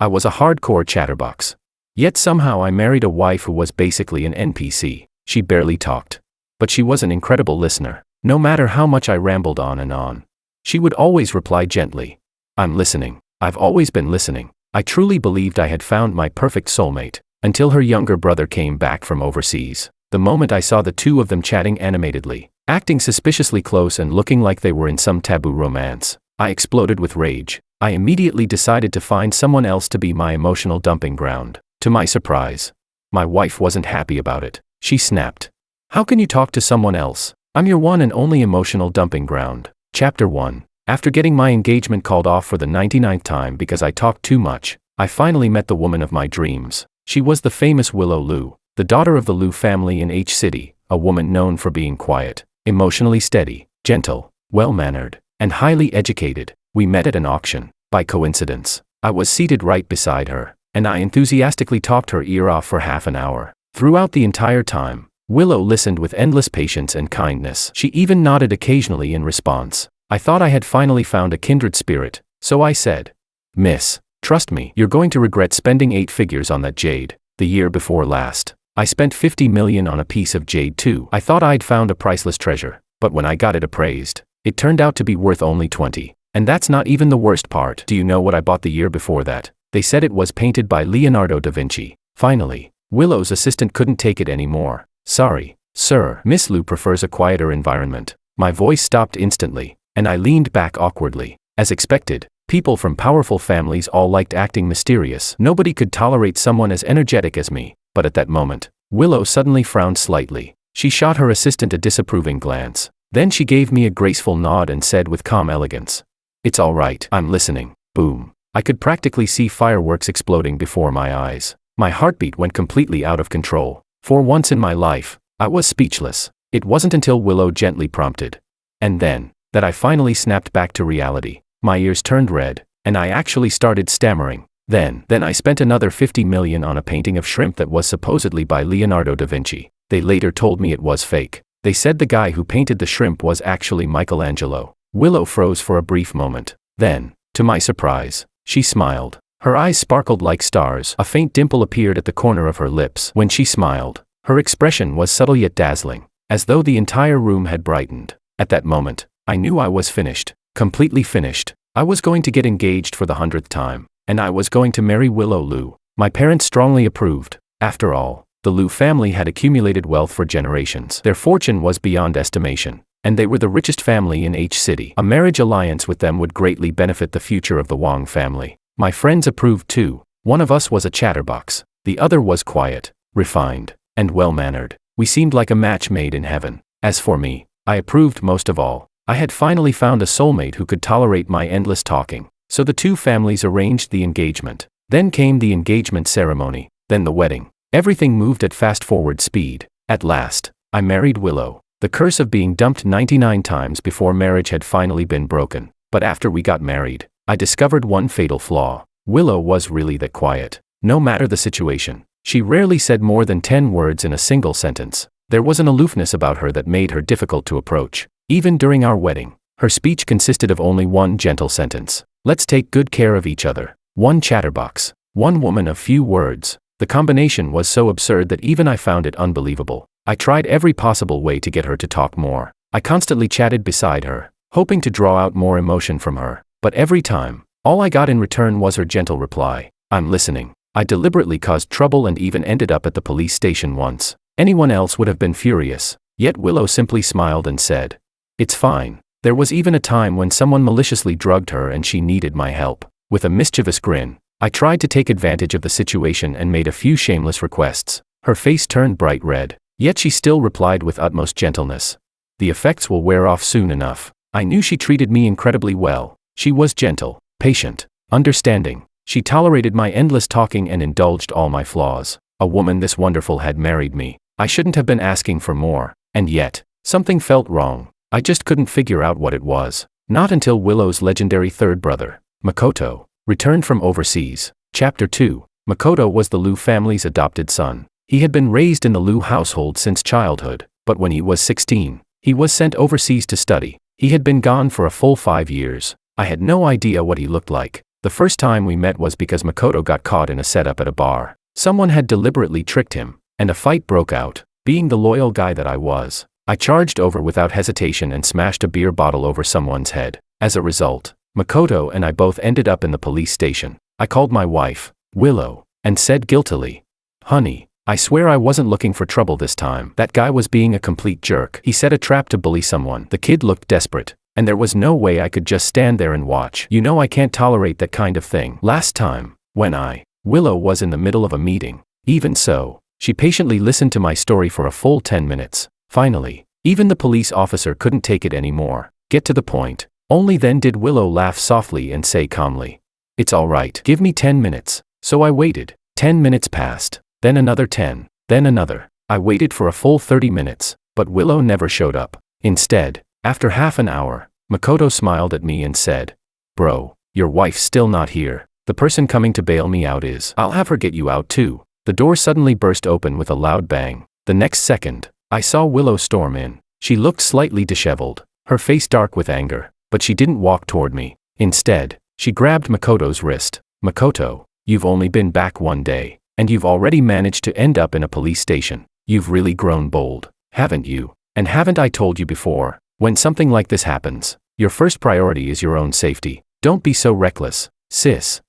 I was a hardcore chatterbox. Yet somehow I married a wife who was basically an NPC. She barely talked. But she was an incredible listener. No matter how much I rambled on and on, she would always reply gently, "I'm listening. I've always been listening." I truly believed I had found my perfect soulmate, until her younger brother came back from overseas. The moment I saw the two of them chatting animatedly, acting suspiciously close and looking like they were in some taboo romance, I exploded with rage. I immediately decided to find someone else to be my emotional dumping ground. To my surprise, my wife wasn't happy about it. She snapped, "How can you talk to someone else? I'm your one and only emotional dumping ground." Chapter 1. After getting my engagement called off for the 99th time because I talked too much, I finally met the woman of my dreams. She was the famous Willow Liu, the daughter of the Liu family in H City, a woman known for being quiet, emotionally steady, gentle, well-mannered, and highly educated. We met at an auction. By coincidence, I was seated right beside her, and I enthusiastically talked her ear off for half an hour. Throughout the entire time, Willow listened with endless patience and kindness. She even nodded occasionally in response. I thought I had finally found a kindred spirit, so I said, "Miss, trust me, you're going to regret spending 8 figures on that jade. The year before last, I spent 50 million on a piece of jade too. I thought I'd found a priceless treasure, but when I got it appraised, it turned out to be worth only 20. And that's not even the worst part. Do you know what I bought the year before that? They said it was painted by Leonardo da Vinci." Finally, Willow's assistant couldn't take it anymore. "Sorry, sir, Miss Liu prefers a quieter environment." My voice stopped instantly, and I leaned back awkwardly. As expected, people from powerful families all liked acting mysterious. Nobody could tolerate someone as energetic as me. But at that moment, Willow suddenly frowned slightly. She shot her assistant a disapproving glance. Then she gave me a graceful nod and said with calm elegance, "It's all right, I'm listening." Boom. I could practically see fireworks exploding before my eyes. My heartbeat went completely out of control. For once in my life, I was speechless. It wasn't until Willow gently prompted, "And then," that I finally snapped back to reality. My ears turned red, and I actually started stammering. Then I spent another 50 million on a painting of shrimp that was supposedly by Leonardo da Vinci. They later told me it was fake. They said the guy who painted the shrimp was actually Michelangelo. Willow froze for a brief moment. Then, to my surprise, she smiled. Her eyes sparkled like stars. A faint dimple appeared at the corner of her lips. When she smiled, her expression was subtle yet dazzling, as though the entire room had brightened. At that moment, I knew I was finished. Completely finished. I was going to get engaged for the 100th time, and I was going to marry Willow Liu. My parents strongly approved. After all, the Liu family had accumulated wealth for generations. Their fortune was beyond estimation, and they were the richest family in H City. A marriage alliance with them would greatly benefit the future of the Wang family. My friends approved too. One of us was a chatterbox. The other was quiet, refined, and well-mannered. We seemed like a match made in heaven. As for me, I approved most of all. I had finally found a soulmate who could tolerate my endless talking. So the two families arranged the engagement. Then came the engagement ceremony, then the wedding. Everything moved at fast-forward speed. At last, I married Willow. The curse of being dumped 99 times before marriage had finally been broken. But after we got married, I discovered one fatal flaw. Willow was really that quiet. No matter the situation, she rarely said more than 10 words in a single sentence. There was an aloofness about her that made her difficult to approach. Even during our wedding, her speech consisted of only one gentle sentence. "Let's take good care of each other." One chatterbox, one woman of few words. The combination was so absurd that even I found it unbelievable. I tried every possible way to get her to talk more. I constantly chatted beside her, hoping to draw out more emotion from her. But every time, all I got in return was her gentle reply, "I'm listening." I deliberately caused trouble and even ended up at the police station once. Anyone else would have been furious. Yet Willow simply smiled and said, "It's fine." There was even a time when someone maliciously drugged her and she needed my help. With a mischievous grin, I tried to take advantage of the situation and made a few shameless requests. Her face turned bright red, yet she still replied with utmost gentleness, "The effects will wear off soon enough." I knew she treated me incredibly well. She was gentle, patient, understanding. She tolerated my endless talking and indulged all my flaws. A woman this wonderful had married me. I shouldn't have been asking for more. And yet, something felt wrong. I just couldn't figure out what it was. Not until Willow's legendary third brother, Makoto, returned from overseas. Chapter 2. Makoto was the Liu family's adopted son. He had been raised in the Liu household since childhood, but when he was 16, he was sent overseas to study. He had been gone for a full 5 years. I had no idea what he looked like. The The first time we met was because Makoto got caught in a setup at a bar. Someone had deliberately tricked him, and a fight broke out. Being the loyal guy that I was, I charged over without hesitation and smashed a beer bottle over someone's head. As a result, Makoto and I both ended up in the police station. I called my wife, Willow, and said guiltily, "Honey, I swear I wasn't looking for trouble this time. That guy was being a complete jerk. He set a trap to bully someone." The kid looked desperate, and there was no way I could just stand there and watch. You know I can't tolerate that kind of thing. Last time, when Willow was in the middle of a meeting. Even so, she patiently listened to my story for a full 10 minutes. Finally, even the police officer couldn't take it anymore. "Get to the point." Only then did Willow laugh softly and say calmly, "It's all right. Give me 10 minutes. So I waited. 10 minutes passed, then another 10, then another. I waited for a full 30 minutes, but Willow never showed up. Instead, after half an hour, Makoto smiled at me and said, "Bro, your wife's still not here. The person coming to bail me out is. I'll have her get you out too." The door suddenly burst open with a loud bang. The next second, I saw Willow storm in. She looked slightly disheveled, her face dark with anger, but she didn't walk toward me. Instead, she grabbed Makoto's wrist. "Makoto, you've only been back one day, and you've already managed to end up in a police station. You've really grown bold, haven't you? And haven't I told you before, when something like this happens, your first priority is your own safety. Don't be so reckless, sis."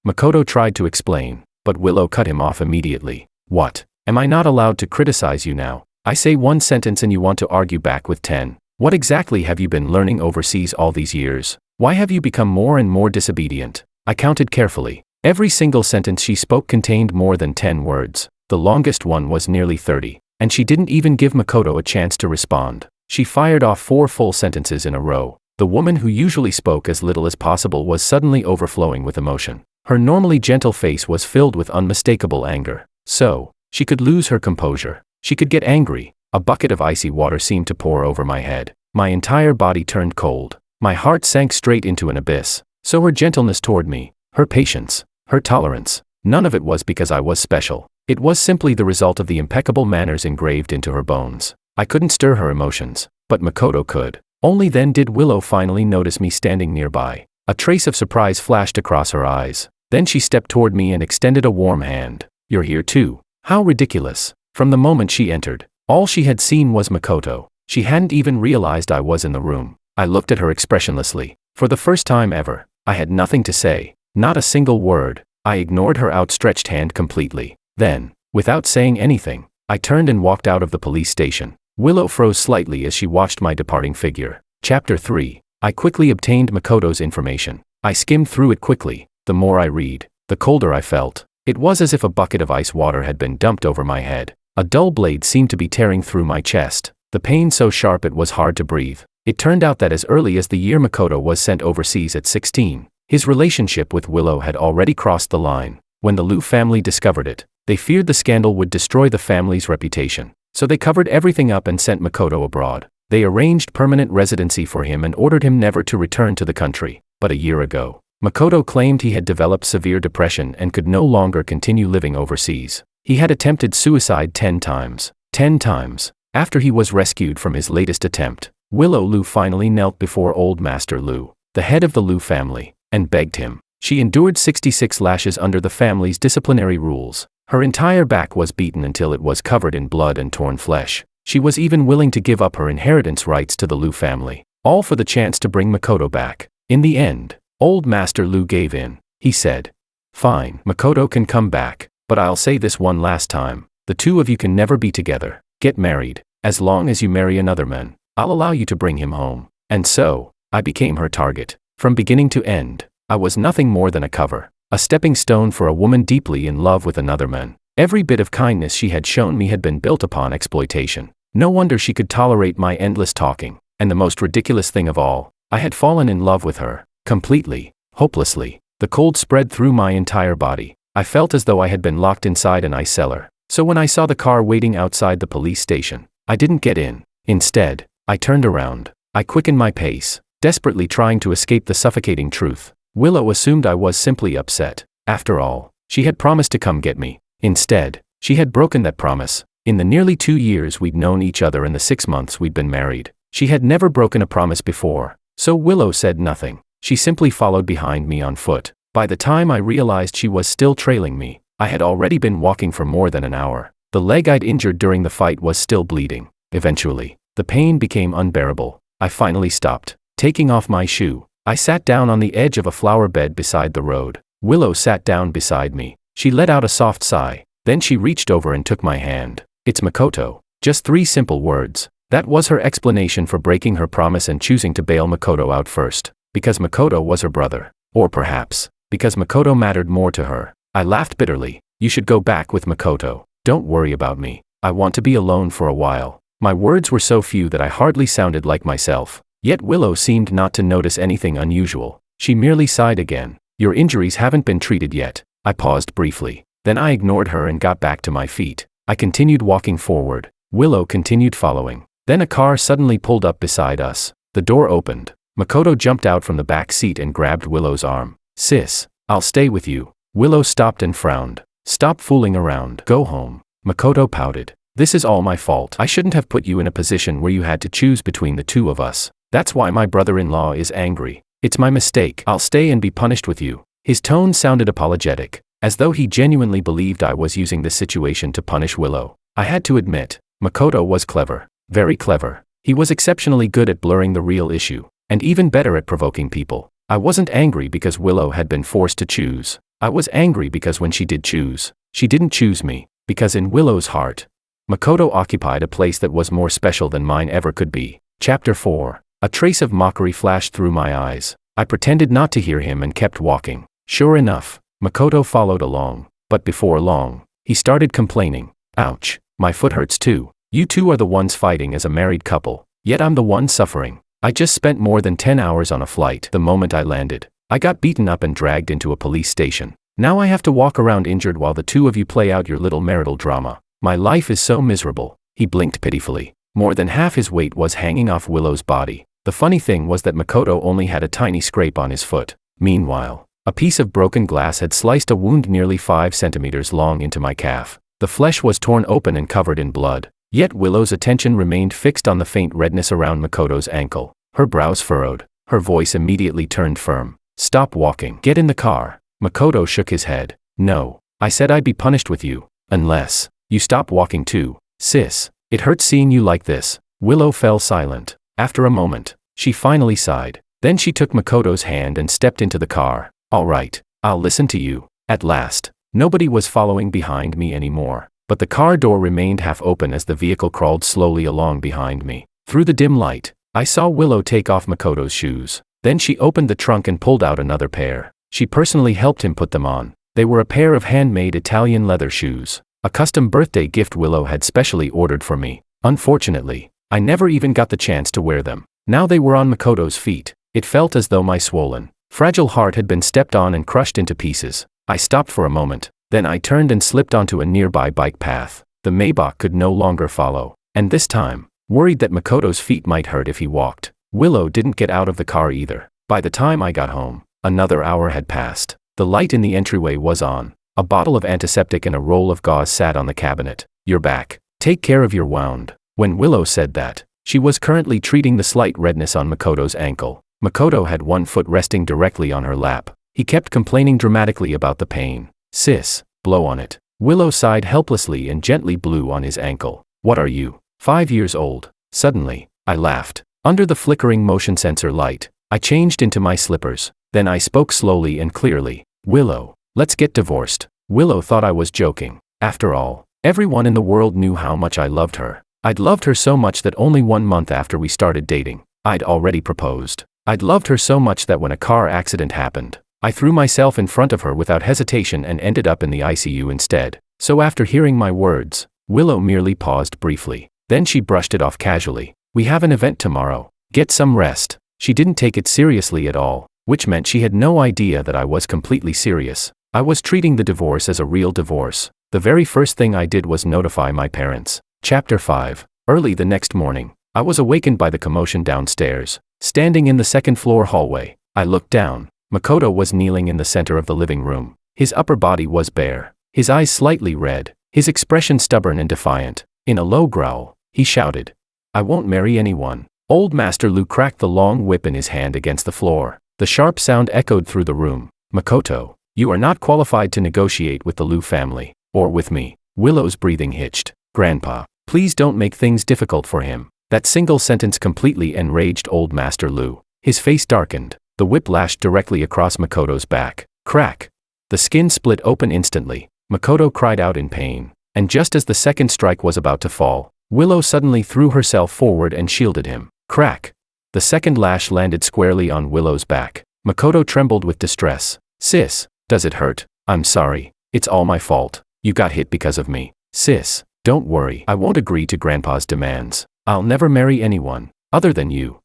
Makoto tried to explain, but Willow cut him off immediately. "What? Am I not allowed to criticize you now? I say one sentence and you want to argue back with 10. What exactly have you been learning overseas all these years? Why have you become more and more disobedient?" I counted carefully. Every single sentence she spoke contained more than 10 words. The longest one was nearly 30, and she didn't even give Makoto a chance to respond. She fired off 4 full sentences in a row. The woman who usually spoke as little as possible was suddenly overflowing with emotion. Her normally gentle face was filled with unmistakable anger. So, she could lose her composure. She could get angry. A bucket of icy water seemed to pour over my head. My entire body turned cold. My heart sank straight into an abyss. So her gentleness toward me, her patience, her tolerance, none of it was because I was special. It was simply the result of the impeccable manners engraved into her bones. I couldn't stir her emotions, but Makoto could. Only then did Willow finally notice me standing nearby. A trace of surprise flashed across her eyes. Then she stepped toward me and extended a warm hand. "You're here too? How ridiculous." From the moment she entered, all she had seen was Makoto. She hadn't even realized I was in the room. I looked at her expressionlessly. For the first time ever, I had nothing to say, not a single word. I ignored her outstretched hand completely. Then, without saying anything, I turned and walked out of the police station. Willow froze slightly as she watched my departing figure. Chapter 3. I quickly obtained Makoto's information. I skimmed through it quickly. The more I read, the colder I felt. It was as if a bucket of ice water had been dumped over my head. A dull blade seemed to be tearing through my chest, the pain so sharp it was hard to breathe. It turned out that as early as the year Makoto was sent overseas at 16, his relationship with Willow had already crossed the line. When the Liu family discovered it, they feared the scandal would destroy the family's reputation. So they covered everything up and sent Makoto abroad. They arranged permanent residency for him and ordered him never to return to the country. But a year ago, Makoto claimed he had developed severe depression and could no longer continue living overseas. He had attempted suicide 10 times. 10 times. After he was rescued from his latest attempt, Willow Liu finally knelt before Old Master Liu, the head of the Liu family, and begged him. She endured 66 lashes under the family's disciplinary rules. Her entire back was beaten until it was covered in blood and torn flesh. She was even willing to give up her inheritance rights to the Liu family, all for the chance to bring Makoto back. In the end, Old Master Liu gave in. He said, "Fine, Makoto can come back, but I'll say this one last time. The two of you can never be together. Get married. As long as you marry another man, I'll allow you to bring him home." And so, I became her target. From beginning to end, I was nothing more than a cover. A stepping stone for a woman deeply in love with another man. Every bit of kindness she had shown me had been built upon exploitation. No wonder she could tolerate my endless talking. And the most ridiculous thing of all, I had fallen in love with her. Completely, hopelessly. The cold spread through my entire body. I felt as though I had been locked inside an ice cellar. So when I saw the car waiting outside the police station, I didn't get in. Instead, I turned around. I quickened my pace, desperately trying to escape the suffocating truth. Willow assumed I was simply upset. After all, she had promised to come get me. Instead, she had broken that promise. In the nearly 2 years we'd known each other and the 6 months we'd been married, she had never broken a promise before. So Willow said nothing. She simply followed behind me on foot. By the time I realized she was still trailing me, I had already been walking for more than an hour. The leg I'd injured during the fight was still bleeding. Eventually, the pain became unbearable. I finally stopped. Taking off my shoe, I sat down on the edge of a flower bed beside the road. Willow sat down beside me. She let out a soft sigh. Then she reached over and took my hand. "It's Makoto." Just 3 simple words. That was her explanation for breaking her promise and choosing to bail Makoto out first. Because Makoto was her brother. Or perhaps, because Makoto mattered more to her. I laughed bitterly. "You should go back with Makoto. Don't worry about me. I want to be alone for a while." My words were so few that I hardly sounded like myself. Yet Willow seemed not to notice anything unusual. She merely sighed again. "Your injuries haven't been treated yet." I paused briefly. Then I ignored her and got back to my feet. I continued walking forward. Willow continued following. Then a car suddenly pulled up beside us. The door opened. Makoto jumped out from the back seat and grabbed Willow's arm. "Sis, I'll stay with you." Willow stopped and frowned. "Stop fooling around. Go home." Makoto pouted. "This is all my fault. I shouldn't have put you in a position where you had to choose between the two of us. That's why my brother-in-law is angry. It's my mistake. I'll stay and be punished with you." His tone sounded apologetic, as though he genuinely believed I was using this situation to punish Willow. I had to admit, Makoto was clever. Very clever. He was exceptionally good at blurring the real issue, and even better at provoking people. I wasn't angry because Willow had been forced to choose. I was angry because when she did choose, she didn't choose me, because in Willow's heart, Makoto occupied a place that was more special than mine ever could be. Chapter 4. A trace of mockery flashed through my eyes. I pretended not to hear him and kept walking. Sure enough, Makoto followed along, but before long, he started complaining. "Ouch, my foot hurts too. You two are the ones fighting as a married couple, yet I'm the one suffering. I just spent more than 10 hours on a flight. The moment I landed, I got beaten up and dragged into a police station. Now I have to walk around injured while the two of you play out your little marital drama. My life is so miserable." He blinked pitifully. More than half his weight was hanging off Willow's body. The funny thing was that Makoto only had a tiny scrape on his foot. Meanwhile, a piece of broken glass had sliced a wound nearly 5 centimeters long into my calf. The flesh was torn open and covered in blood. Yet Willow's attention remained fixed on the faint redness around Makoto's ankle. Her brows furrowed. Her voice immediately turned firm. "Stop walking. Get in the car." Makoto shook his head. "No. I said I'd be punished with you. Unless you stop walking too. Sis, it hurts seeing you like this." Willow fell silent. After a moment, she finally sighed. Then she took Makoto's hand and stepped into the car. "All right, I'll listen to you." At last, nobody was following behind me anymore. But the car door remained half open as the vehicle crawled slowly along behind me. Through the dim light, I saw Willow take off Makoto's shoes. Then she opened the trunk and pulled out another pair. She personally helped him put them on. They were a pair of handmade Italian leather shoes, a custom birthday gift Willow had specially ordered for me. Unfortunately, I never even got the chance to wear them. Now they were on Makoto's feet. It felt as though my swollen, fragile heart had been stepped on and crushed into pieces. I stopped for a moment. Then I turned and slipped onto a nearby bike path. The Maybach could no longer follow. And this time, worried that Makoto's feet might hurt if he walked, Willow didn't get out of the car either. By the time I got home, another hour had passed. The light in the entryway was on. A bottle of antiseptic and a roll of gauze sat on the cabinet. "You're back. Take care of your wound." When Willow said that, she was currently treating the slight redness on Makoto's ankle. Makoto had one foot resting directly on her lap. He kept complaining dramatically about the pain. "Sis, blow on it." Willow sighed helplessly and gently blew on his ankle. "What are you, 5 years old?" Suddenly, I laughed. Under the flickering motion sensor light, I changed into my slippers. Then I spoke slowly and clearly. "Willow, let's get divorced." Willow thought I was joking. After all, everyone in the world knew how much I loved her. I'd loved her so much that only 1 month after we started dating, I'd already proposed. I'd loved her so much that when a car accident happened, I threw myself in front of her without hesitation and ended up in the ICU instead. So after hearing my words, Willow merely paused briefly. Then she brushed it off casually. "We have an event tomorrow. Get some rest." She didn't take it seriously at all, which meant she had no idea that I was completely serious. I was treating the divorce as a real divorce. The very first thing I did was notify my parents. Chapter 5. Early the next morning, I was awakened by the commotion downstairs. Standing in the second-floor hallway, I looked down. Makoto was kneeling in the center of the living room. His upper body was bare, his eyes slightly red, his expression stubborn and defiant. In a low growl, he shouted, "I won't marry anyone." Old Master Lu cracked the long whip in his hand against the floor. The sharp sound echoed through the room. Makoto, you are not qualified to negotiate with the Liu family, or with me. Willow's breathing hitched. Grandpa, please don't make things difficult for him. That single sentence completely enraged old Master Liu. His face darkened. The whip lashed directly across Makoto's back. Crack! The skin split open instantly. Makoto cried out in pain. And just as the second strike was about to fall, Willow suddenly threw herself forward and shielded him. Crack! The second lash landed squarely on Willow's back. Makoto trembled with distress. Sis, does it hurt? I'm sorry. It's all my fault. You got hit because of me. Sis, don't worry. I won't agree to Grandpa's demands. I'll never marry anyone other than you.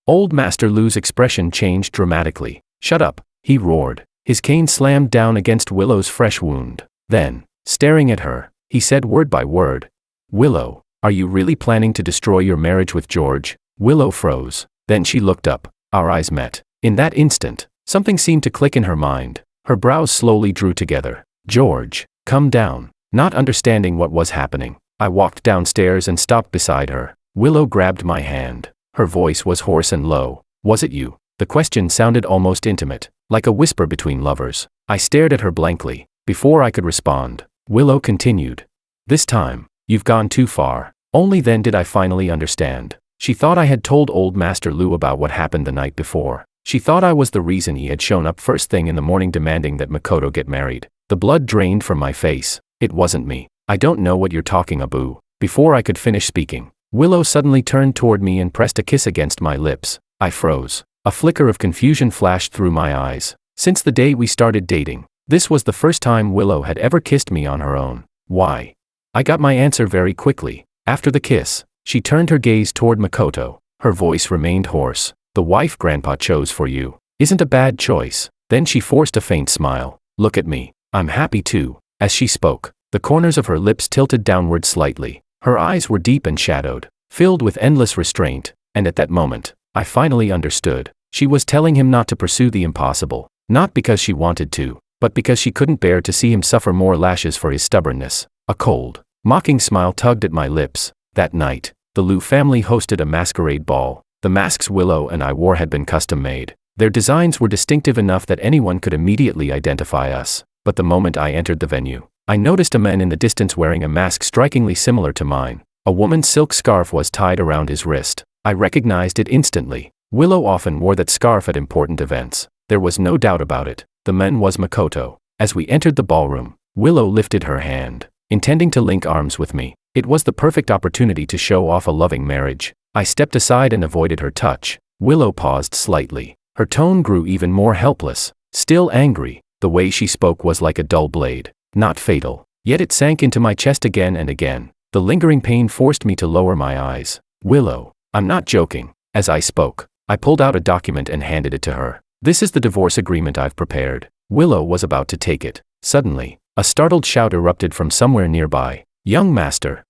Old Master Liu's expression changed dramatically. Shut up, he roared. His cane slammed down against Willow's fresh wound. Then, staring at her, he said word by word, Willow, are you really planning to destroy your marriage with George? Willow froze. Then she looked up. Our eyes met. In that instant, something seemed to click in her mind. Her brows slowly drew together. George, come down. Not understanding what was happening, I walked downstairs and stopped beside her. Willow grabbed my hand. Her voice was hoarse and low. Was it you? The question sounded almost intimate, like a whisper between lovers. I stared at her blankly. Before I could respond, Willow continued. This time, you've gone too far. Only then did I finally understand. She thought I had told old Master Liu about what happened the night before. She thought I was the reason he had shown up first thing in the morning demanding that Makoto get married. The blood drained from my face. It wasn't me. I don't know what you're talking about. Before I could finish speaking, Willow suddenly turned toward me and pressed a kiss against my lips. I froze. A flicker of confusion flashed through my eyes. Since the day we started dating, this was the first time Willow had ever kissed me on her own. Why? I got my answer very quickly. After the kiss, she turned her gaze toward Makoto. Her voice remained hoarse. The wife Grandpa chose for you isn't a bad choice. Then she forced a faint smile. Look at me. I'm happy too. As she spoke, the corners of her lips tilted downward slightly. Her eyes were deep and shadowed, filled with endless restraint, and at that moment, I finally understood. She was telling him not to pursue the impossible, not because she wanted to, but because she couldn't bear to see him suffer more lashes for his stubbornness. A cold, mocking smile tugged at my lips. That night, the Liu family hosted a masquerade ball. The masks Willow and I wore had been custom-made. Their designs were distinctive enough that anyone could immediately identify us. But the moment I entered the venue, I noticed a man in the distance wearing a mask strikingly similar to mine. A woman's silk scarf was tied around his wrist. I recognized it instantly. Willow often wore that scarf at important events. There was no doubt about it. The man was Makoto. As we entered the ballroom, Willow lifted her hand, intending to link arms with me. It was the perfect opportunity to show off a loving marriage. I stepped aside and avoided her touch. Willow paused slightly. Her tone grew even more helpless, still angry. The way she spoke was like a dull blade. Not fatal, yet it sank into my chest again and again. The lingering pain forced me to lower my eyes. Willow, I'm not joking. As I spoke, I pulled out a document and handed it to her. This is the divorce agreement I've prepared. Willow was about to take it. Suddenly, a startled shout erupted from somewhere nearby. Young master,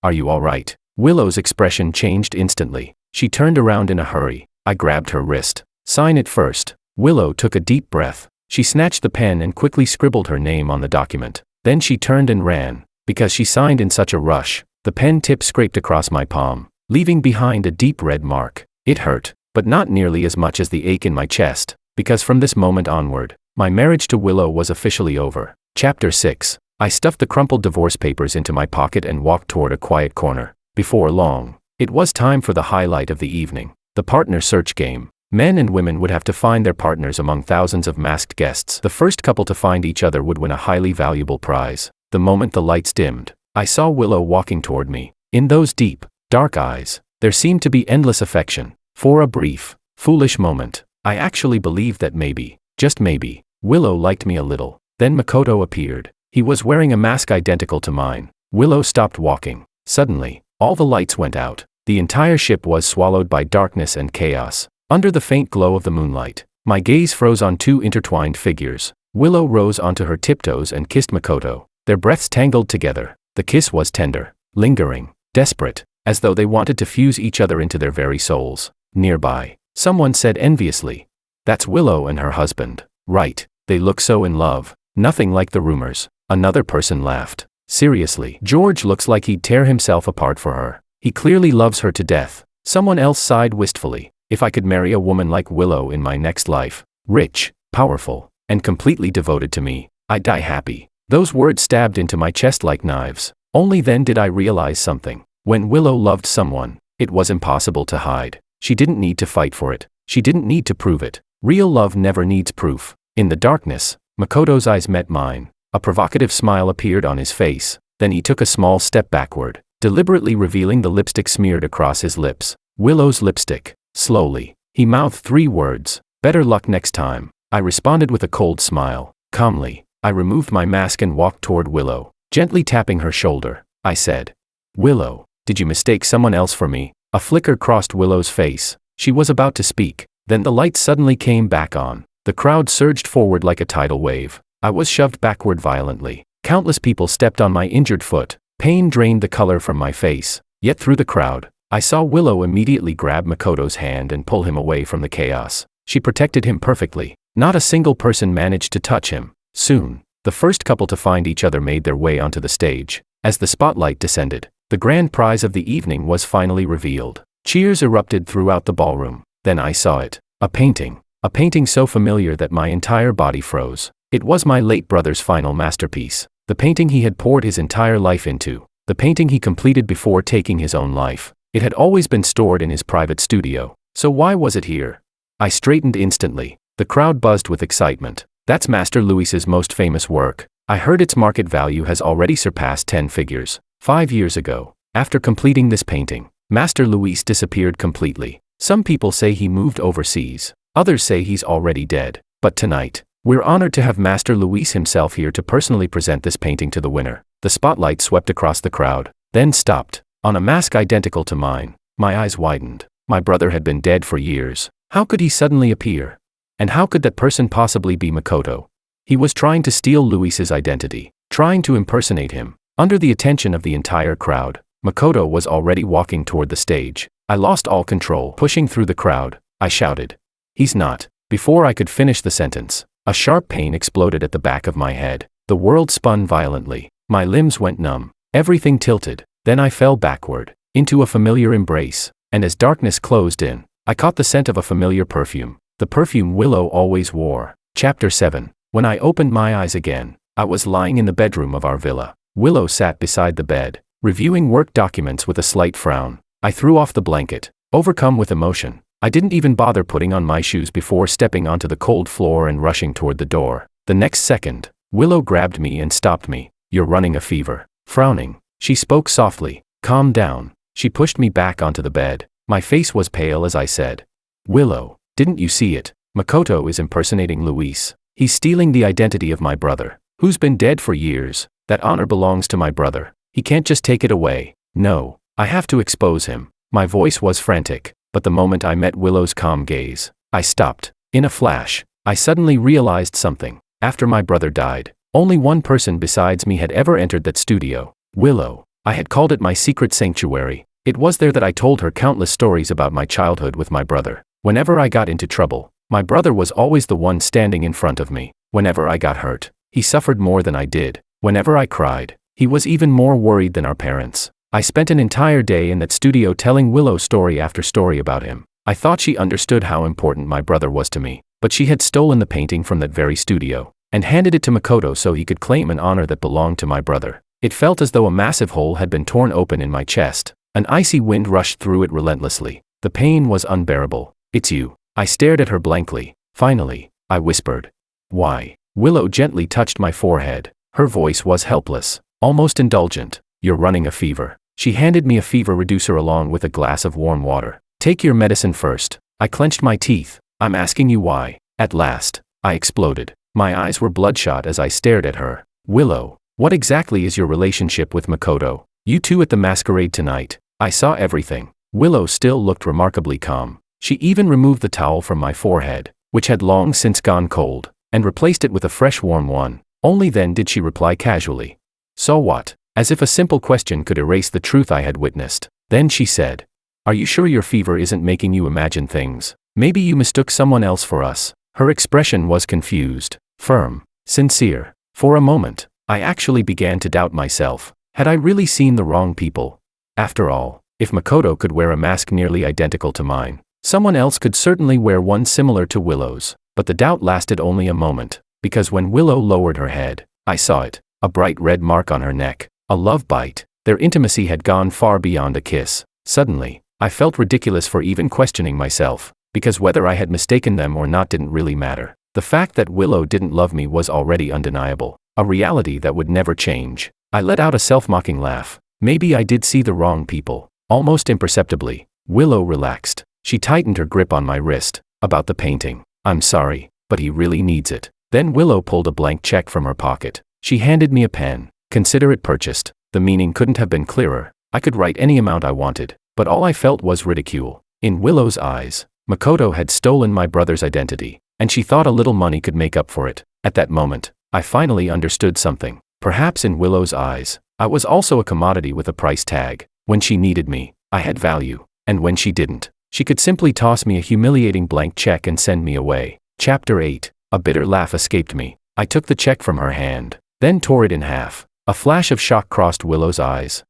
are you all right? Willow's expression changed instantly. She turned around in a hurry. I grabbed her wrist. Sign it first. Willow took a deep breath. She snatched the pen and quickly scribbled her name on the document. Then she turned and ran. Because she signed in such a rush, the pen tip scraped across my palm, leaving behind a deep red mark. It hurt, but not nearly as much as the ache in my chest, because from this moment onward, my marriage to Willow was officially over. Chapter 6. I stuffed the crumpled divorce papers into my pocket and walked toward a quiet corner. Before long, it was time for the highlight of the evening, the partner search game. Men and women would have to find their partners among thousands of masked guests. The first couple to find each other would win a highly valuable prize. The moment the lights dimmed, I saw Willow walking toward me. In those deep, dark eyes, there seemed to be endless affection. For a brief, foolish moment, I actually believed that maybe, just maybe, Willow liked me a little. Then Makoto appeared. He was wearing a mask identical to mine. Willow stopped walking. Suddenly, all the lights went out. The entire ship was swallowed by darkness and chaos. Under the faint glow of the moonlight, my gaze froze on two intertwined figures. Willow rose onto her tiptoes and kissed Makoto. Their breaths tangled together. The kiss was tender, lingering, desperate, as though they wanted to fuse each other into their very souls. Nearby, someone said enviously, "That's Willow and her husband, right? They look so in love. Nothing like the rumors." Another person laughed. "Seriously, George looks like he'd tear himself apart for her. He clearly loves her to death." Someone else sighed wistfully. "If I could marry a woman like Willow in my next life, rich, powerful, and completely devoted to me, I'd die happy. Those words stabbed into my chest like knives. Only then did I realize something. When Willow loved someone, it was impossible to hide. She didn't need to fight for it. She didn't need to prove it. Real love never needs proof. In the darkness, Makoto's eyes met mine. A provocative smile appeared on his face. Then he took a small step backward, deliberately revealing the lipstick smeared across his lips. Willow's lipstick. Slowly, he mouthed 3 words. Better luck next time. I responded with a cold smile. Calmly, I removed my mask and walked toward Willow, gently tapping her shoulder. I said, "Willow, did you mistake someone else for me?" A flicker crossed Willow's face. She was about to speak. Then the light suddenly came back on. The crowd surged forward like a tidal wave. I was shoved backward violently. Countless people stepped on my injured foot. Pain drained the color from my face. Yet through the crowd, I saw Willow immediately grab Makoto's hand and pull him away from the chaos. She protected him perfectly. Not a single person managed to touch him. Soon, the first couple to find each other made their way onto the stage. As the spotlight descended, the grand prize of the evening was finally revealed. Cheers erupted throughout the ballroom. Then I saw it. A painting. A painting so familiar that my entire body froze. It was my late brother's final masterpiece. The painting he had poured his entire life into. The painting he completed before taking his own life. It had always been stored in his private studio. So why was it here? I straightened instantly. The crowd buzzed with excitement. That's Master Luis's most famous work. I heard its market value has already surpassed 10 figures. 5 years ago, after completing this painting, Master Luis disappeared completely. Some people say he moved overseas. Others say he's already dead. But tonight, we're honored to have Master Luis himself here to personally present this painting to the winner. The spotlight swept across the crowd, then stopped. On a mask identical to mine. My eyes widened. My brother had been dead for years. How could he suddenly appear? And how could that person possibly be Makoto? He was trying to steal Luis's identity, trying to impersonate him. Under the attention of the entire crowd, Makoto was already walking toward the stage. I lost all control. Pushing through the crowd, I shouted, "He's not." Before I could finish the sentence, a sharp pain exploded at the back of my head. The world spun violently. My limbs went numb. Everything tilted. Then I fell backward, into a familiar embrace. And as darkness closed in, I caught the scent of a familiar perfume. The perfume Willow always wore. Chapter 7. When I opened my eyes again, I was lying in the bedroom of our villa. Willow sat beside the bed, reviewing work documents with a slight frown. I threw off the blanket, overcome with emotion. I didn't even bother putting on my shoes before stepping onto the cold floor and rushing toward the door. The next second, Willow grabbed me and stopped me. "You're running a fever." Frowning, she spoke softly. "Calm down." She pushed me back onto the bed. My face was pale as I said, "Willow, didn't you see it? Makoto is impersonating Luis. He's stealing the identity of my brother, who's been dead for years. That honor belongs to my brother. He can't just take it away. No, I have to expose him." My voice was frantic, but the moment I met Willow's calm gaze, I stopped. In a flash, I suddenly realized something. After my brother died, only one person besides me had ever entered that studio. Willow. I had called it my secret sanctuary. It was there that I told her countless stories about my childhood with my brother. Whenever I got into trouble, my brother was always the one standing in front of me. Whenever I got hurt, he suffered more than I did. Whenever I cried, he was even more worried than our parents. I spent an entire day in that studio telling Willow story after story about him. I thought she understood how important my brother was to me, but she had stolen the painting from that very studio and handed it to Makoto so he could claim an honor that belonged to my brother. It felt as though a massive hole had been torn open in my chest. An icy wind rushed through it relentlessly. The pain was unbearable. "It's you." I stared at her blankly. Finally, I whispered, "Why?" Willow gently touched my forehead. Her voice was helpless, almost indulgent. "You're running a fever." She handed me a fever reducer along with a glass of warm water. "Take your medicine first." I clenched my teeth. "I'm asking you why." At last, I exploded. My eyes were bloodshot as I stared at her. "Willow, what exactly is your relationship with Makoto? You two at the masquerade tonight. I saw everything." Willow still looked remarkably calm. She even removed the towel from my forehead, which had long since gone cold, and replaced it with a fresh warm one. Only then did she reply casually, "So what?" As if a simple question could erase the truth I had witnessed. Then she said, "Are you sure your fever isn't making you imagine things? Maybe you mistook someone else for us." Her expression was confused, firm, sincere. For a moment, I actually began to doubt myself. Had I really seen the wrong people? After all, if Makoto could wear a mask nearly identical to mine, someone else could certainly wear one similar to Willow's. But the doubt lasted only a moment, because when Willow lowered her head, I saw it, a bright red mark on her neck, a love bite. Their intimacy had gone far beyond a kiss. Suddenly, I felt ridiculous for even questioning myself, because whether I had mistaken them or not didn't really matter. The fact that Willow didn't love me was already undeniable, a reality that would never change. I let out a self-mocking laugh. Maybe I did see the wrong people. Almost imperceptibly, Willow relaxed. She tightened her grip on my wrist. About the painting. I'm sorry, but he really needs it. Then Willow pulled a blank check from her pocket. She handed me a pen. Consider it purchased. The meaning couldn't have been clearer. I could write any amount I wanted, but all I felt was ridicule. In Willow's eyes, Makoto had stolen my brother's identity, and she thought a little money could make up for it. At that moment, I finally understood something. Perhaps in Willow's eyes, I was also a commodity with a price tag. When she needed me, I had value, and when she didn't, she could simply toss me a humiliating blank check and send me away. Chapter 8. A bitter laugh escaped me. I took the check from her hand, then tore it in half. A flash of shock crossed Willow's eyes.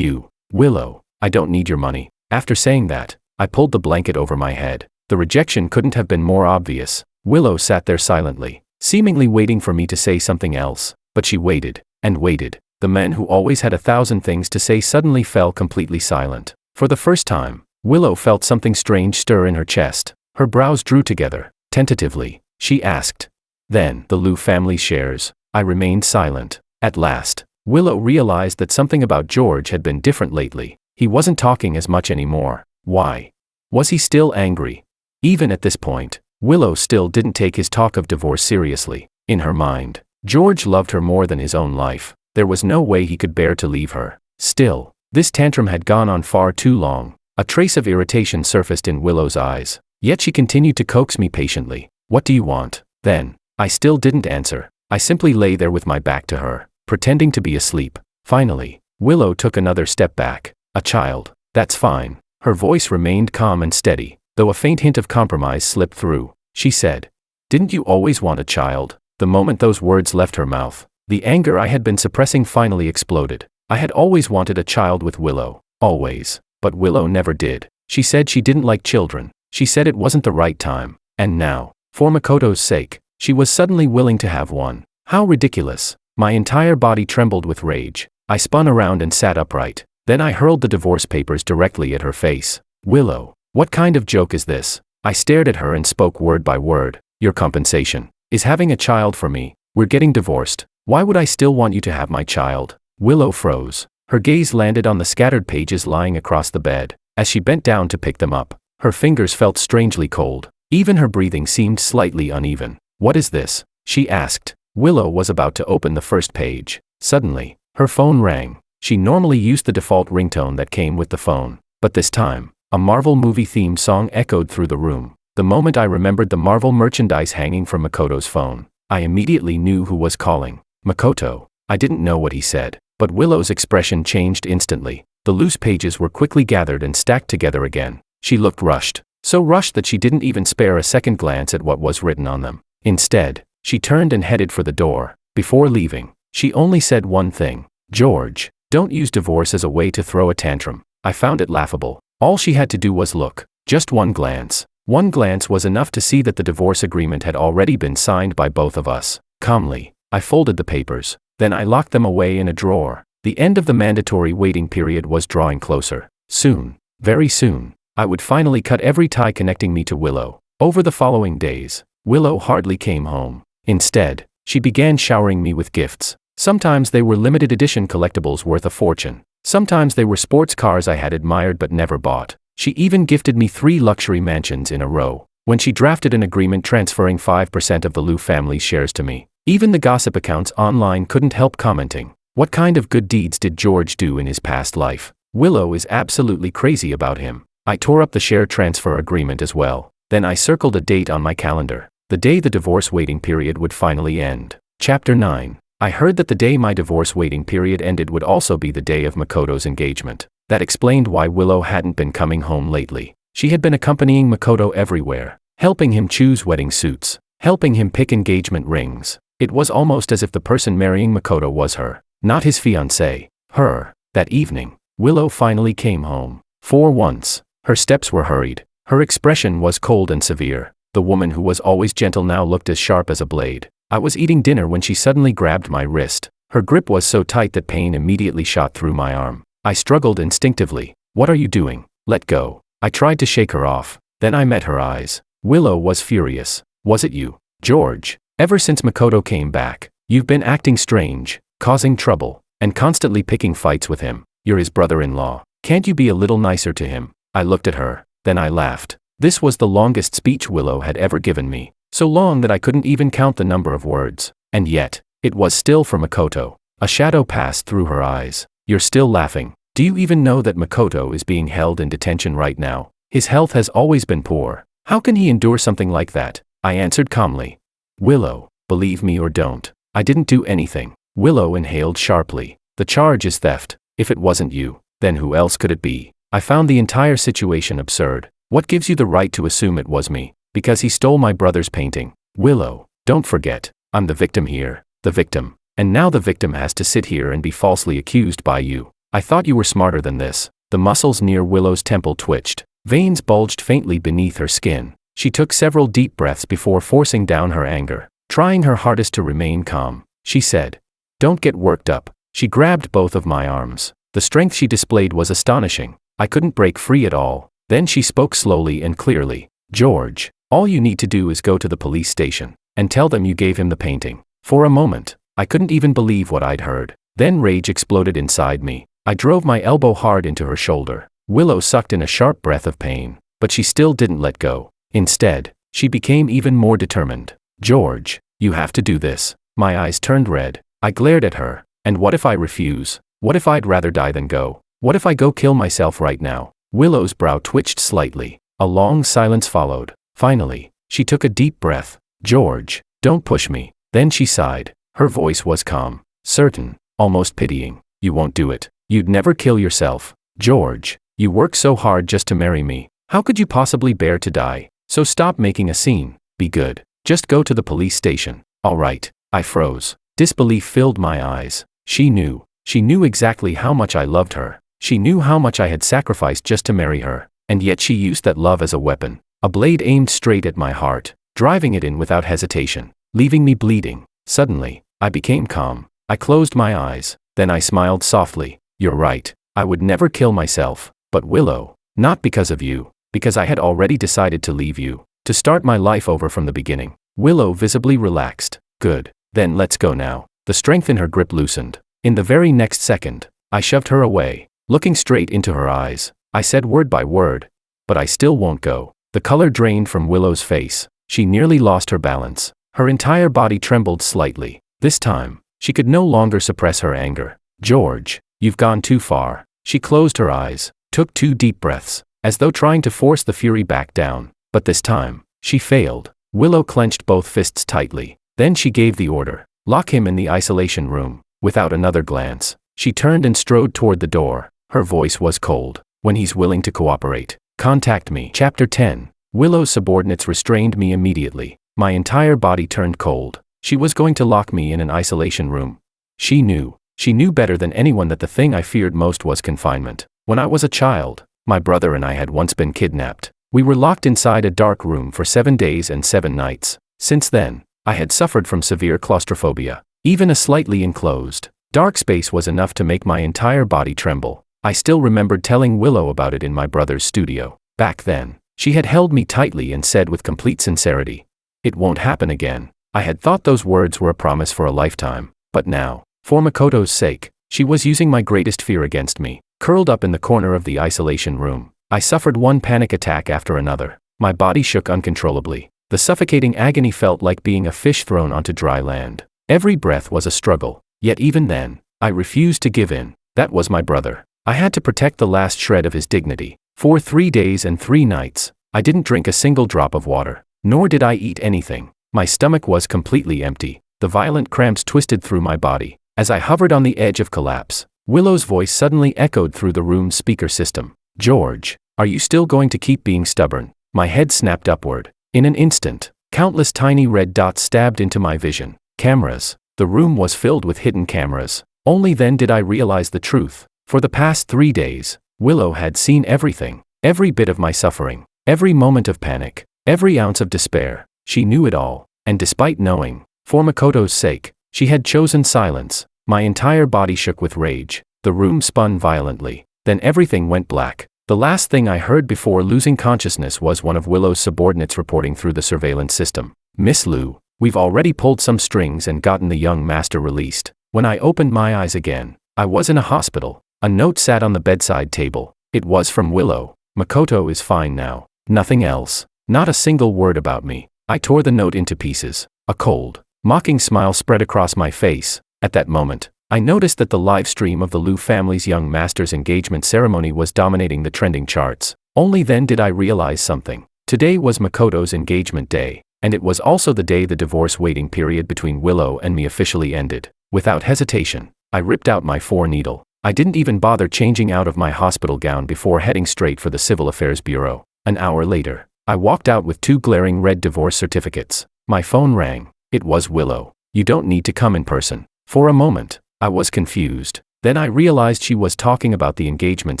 Willow, I don't need your money. After saying that, I pulled the blanket over my head. The rejection couldn't have been more obvious. Willow sat there silently, seemingly waiting for me to say something else, but she waited, and waited. The man who always had 1,000 things to say suddenly fell completely silent. For the first time, Willow felt something strange stir in her chest. Her brows drew together. Tentatively, she asked, "Then, the Liu family shares?" I remained silent. At last, Willow realized that something about George had been different lately. He wasn't talking as much anymore. Why? Was he still angry? Even at this point, Willow still didn't take his talk of divorce seriously. In her mind, George loved her more than his own life. There was no way he could bear to leave her. Still, this tantrum had gone on far too long. A trace of irritation surfaced in Willow's eyes, yet she continued to coax me patiently. "What do you want?" Then, I still didn't answer. I simply lay there with my back to her, pretending to be asleep. Finally, Willow took another step back. "A child. That's fine." Her voice remained calm and steady, though a faint hint of compromise slipped through. She said, "Didn't you always want a child?" The moment those words left her mouth, the anger I had been suppressing finally exploded. I had always wanted a child with Willow. Always. But Willow never did. She said she didn't like children. She said it wasn't the right time. And now, for Makoto's sake, she was suddenly willing to have one. How ridiculous. My entire body trembled with rage. I spun around and sat upright. Then I hurled the divorce papers directly at her face. "Willow, what kind of joke is this?" I stared at her and spoke word by word. "Your compensation is having a child for me. We're getting divorced. Why would I still want you to have my child?" Willow froze. Her gaze landed on the scattered pages lying across the bed. As she bent down to pick them up, her fingers felt strangely cold. Even her breathing seemed slightly uneven. "What is this?" she asked. Willow was about to open the first page. Suddenly, her phone rang. She normally used the default ringtone that came with the phone, but this time, a Marvel movie theme song echoed through the room. The moment I remembered the Marvel merchandise hanging from Makoto's phone, I immediately knew who was calling. Makoto. I didn't know what he said, but Willow's expression changed instantly. The loose pages were quickly gathered and stacked together again. She looked rushed, so rushed that she didn't even spare a second glance at what was written on them. Instead, she turned and headed for the door. Before leaving, she only said one thing. "George, don't use divorce as a way to throw a tantrum." I found it laughable. All she had to do was look. Just one glance. One glance was enough to see that the divorce agreement had already been signed by both of us. Calmly, I folded the papers. Then I locked them away in a drawer. The end of the mandatory waiting period was drawing closer. Soon, very soon, I would finally cut every tie connecting me to Willow. Over the following days, Willow hardly came home. Instead, she began showering me with gifts. Sometimes they were limited edition collectibles worth a fortune. Sometimes they were sports cars I had admired but never bought. She even gifted me 3 luxury mansions in a row. When she drafted an agreement transferring 5% of the Liu family's shares to me, even the gossip accounts online couldn't help commenting. What kind of good deeds did George do in his past life? Willow is absolutely crazy about him. I tore up the share transfer agreement as well. Then I circled a date on my calendar. The day the divorce waiting period would finally end. Chapter 9. I heard that the day my divorce waiting period ended would also be the day of Makoto's engagement. That explained why Willow hadn't been coming home lately. She had been accompanying Makoto everywhere, helping him choose wedding suits, helping him pick engagement rings. It was almost as if the person marrying Makoto was her, not his fiancée. Her. That evening, Willow finally came home. For once, her steps were hurried. Her expression was cold and severe. The woman who was always gentle now looked as sharp as a blade. I was eating dinner when she suddenly grabbed my wrist. Her grip was so tight that pain immediately shot through my arm. I struggled instinctively. "What are you doing? Let go." I tried to shake her off. Then I met her eyes. Willow was furious. "Was it you, George? Ever since Makoto came back, you've been acting strange, causing trouble, and constantly picking fights with him. You're his brother-in-law. Can't you be a little nicer to him?" I looked at her. Then I laughed. This was the longest speech Willow had ever given me. So long that I couldn't even count the number of words. And yet, it was still for Makoto. A shadow passed through her eyes. "You're still laughing. Do you even know that Makoto is being held in detention right now? His health has always been poor. How can he endure something like that?" I answered calmly. "Willow, believe me or don't. I didn't do anything." Willow inhaled sharply. "The charge is theft. If it wasn't you, then who else could it be?" I found the entire situation absurd. "What gives you the right to assume it was me? Because he stole my brother's painting." "Willow, don't forget, I'm the victim here. The victim. And now the victim has to sit here and be falsely accused by you. I thought you were smarter than this." The muscles near Willow's temple twitched. Veins bulged faintly beneath her skin. She took several deep breaths before forcing down her anger. Trying her hardest to remain calm, she said, "Don't get worked up." She grabbed both of my arms. The strength she displayed was astonishing. I couldn't break free at all. Then she spoke slowly and clearly. "George, all you need to do is go to the police station and tell them you gave him the painting." For a moment, I couldn't even believe what I'd heard. Then rage exploded inside me. I drove my elbow hard into her shoulder. Willow sucked in a sharp breath of pain, but she still didn't let go. Instead, she became even more determined. "George, you have to do this." My eyes turned red. I glared at her. "And what if I refuse? What if I'd rather die than go? What if I go kill myself right now?" Willow's brow twitched slightly. A long silence followed. Finally, she took a deep breath. "George, don't push me." Then she sighed. Her voice was calm, certain, almost pitying. "You won't do it. You'd never kill yourself. George, you worked so hard just to marry me. How could you possibly bear to die? So stop making a scene. Be good. Just go to the police station." "All right." I froze. Disbelief filled my eyes. She knew. She knew exactly how much I loved her. She knew how much I had sacrificed just to marry her. And yet she used that love as a weapon. A blade aimed straight at my heart, driving it in without hesitation, leaving me bleeding. Suddenly, I became calm. I closed my eyes. Then I smiled softly. "You're right. I would never kill myself. But Willow, not because of you, because I had already decided to leave you, to start my life over from the beginning." Willow visibly relaxed. "Good. Then let's go now." The strength in her grip loosened. In the very next second, I shoved her away. Looking straight into her eyes, I said word by word, "But I still won't go." The color drained from Willow's face. She nearly lost her balance. Her entire body trembled slightly. This time, she could no longer suppress her anger. "George, you've gone too far." She closed her eyes, took 2 deep breaths, as though trying to force the fury back down. But this time, she failed. Willow clenched both fists tightly. Then she gave the order, "Lock him in the isolation room." Without another glance, she turned and strode toward the door. Her voice was cold. "When he's willing to cooperate, contact me." Chapter 10. Willow's subordinates restrained me immediately. My entire body turned cold. She was going to lock me in an isolation room. She knew better than anyone that the thing I feared most was confinement. When I was a child, my brother and I had once been kidnapped. We were locked inside a dark room for 7 days and 7 nights. Since then, I had suffered from severe claustrophobia. Even a slightly enclosed, dark space was enough to make my entire body tremble. I still remembered telling Willow about it in my brother's studio. Back then, she had held me tightly and said with complete sincerity, "It won't happen again." I had thought those words were a promise for a lifetime. But now, for Makoto's sake, she was using my greatest fear against me. Curled up in the corner of the isolation room, I suffered one panic attack after another. My body shook uncontrollably. The suffocating agony felt like being a fish thrown onto dry land. Every breath was a struggle. Yet even then, I refused to give in. That was my brother. I had to protect the last shred of his dignity. For 3 days and 3 nights, I didn't drink a single drop of water, nor did I eat anything. My stomach was completely empty. The violent cramps twisted through my body. As I hovered on the edge of collapse, Willow's voice suddenly echoed through the room's speaker system. "George, are you still going to keep being stubborn?" My head snapped upward. In an instant, countless tiny red dots stabbed into my vision. Cameras. The room was filled with hidden cameras. Only then did I realize the truth. For the past 3 days, Willow had seen everything. Every bit of my suffering. Every moment of panic. Every ounce of despair. She knew it all, and despite knowing, for Makoto's sake, she had chosen silence. My entire body shook with rage. The room spun violently. Then everything went black. The last thing I heard before losing consciousness was one of Willow's subordinates reporting through the surveillance system. "Miss Liu, we've already pulled some strings and gotten the young master released." When I opened my eyes again, I was in a hospital. A note sat on the bedside table. It was from Willow. "Makoto is fine now." Nothing else. Not a single word about me. I tore the note into pieces. A cold, mocking smile spread across my face. At that moment, I noticed that the live stream of the Liu family's young master's engagement ceremony was dominating the trending charts. Only then did I realize something. Today was Makoto's engagement day, and it was also the day the divorce waiting period between Willow and me officially ended. Without hesitation, I ripped out my 4-needle. I didn't even bother changing out of my hospital gown before heading straight for the Civil Affairs Bureau. An hour later, I walked out with 2 glaring red divorce certificates. My phone rang. It was Willow. "You don't need to come in person." For a moment, I was confused. Then I realized she was talking about the engagement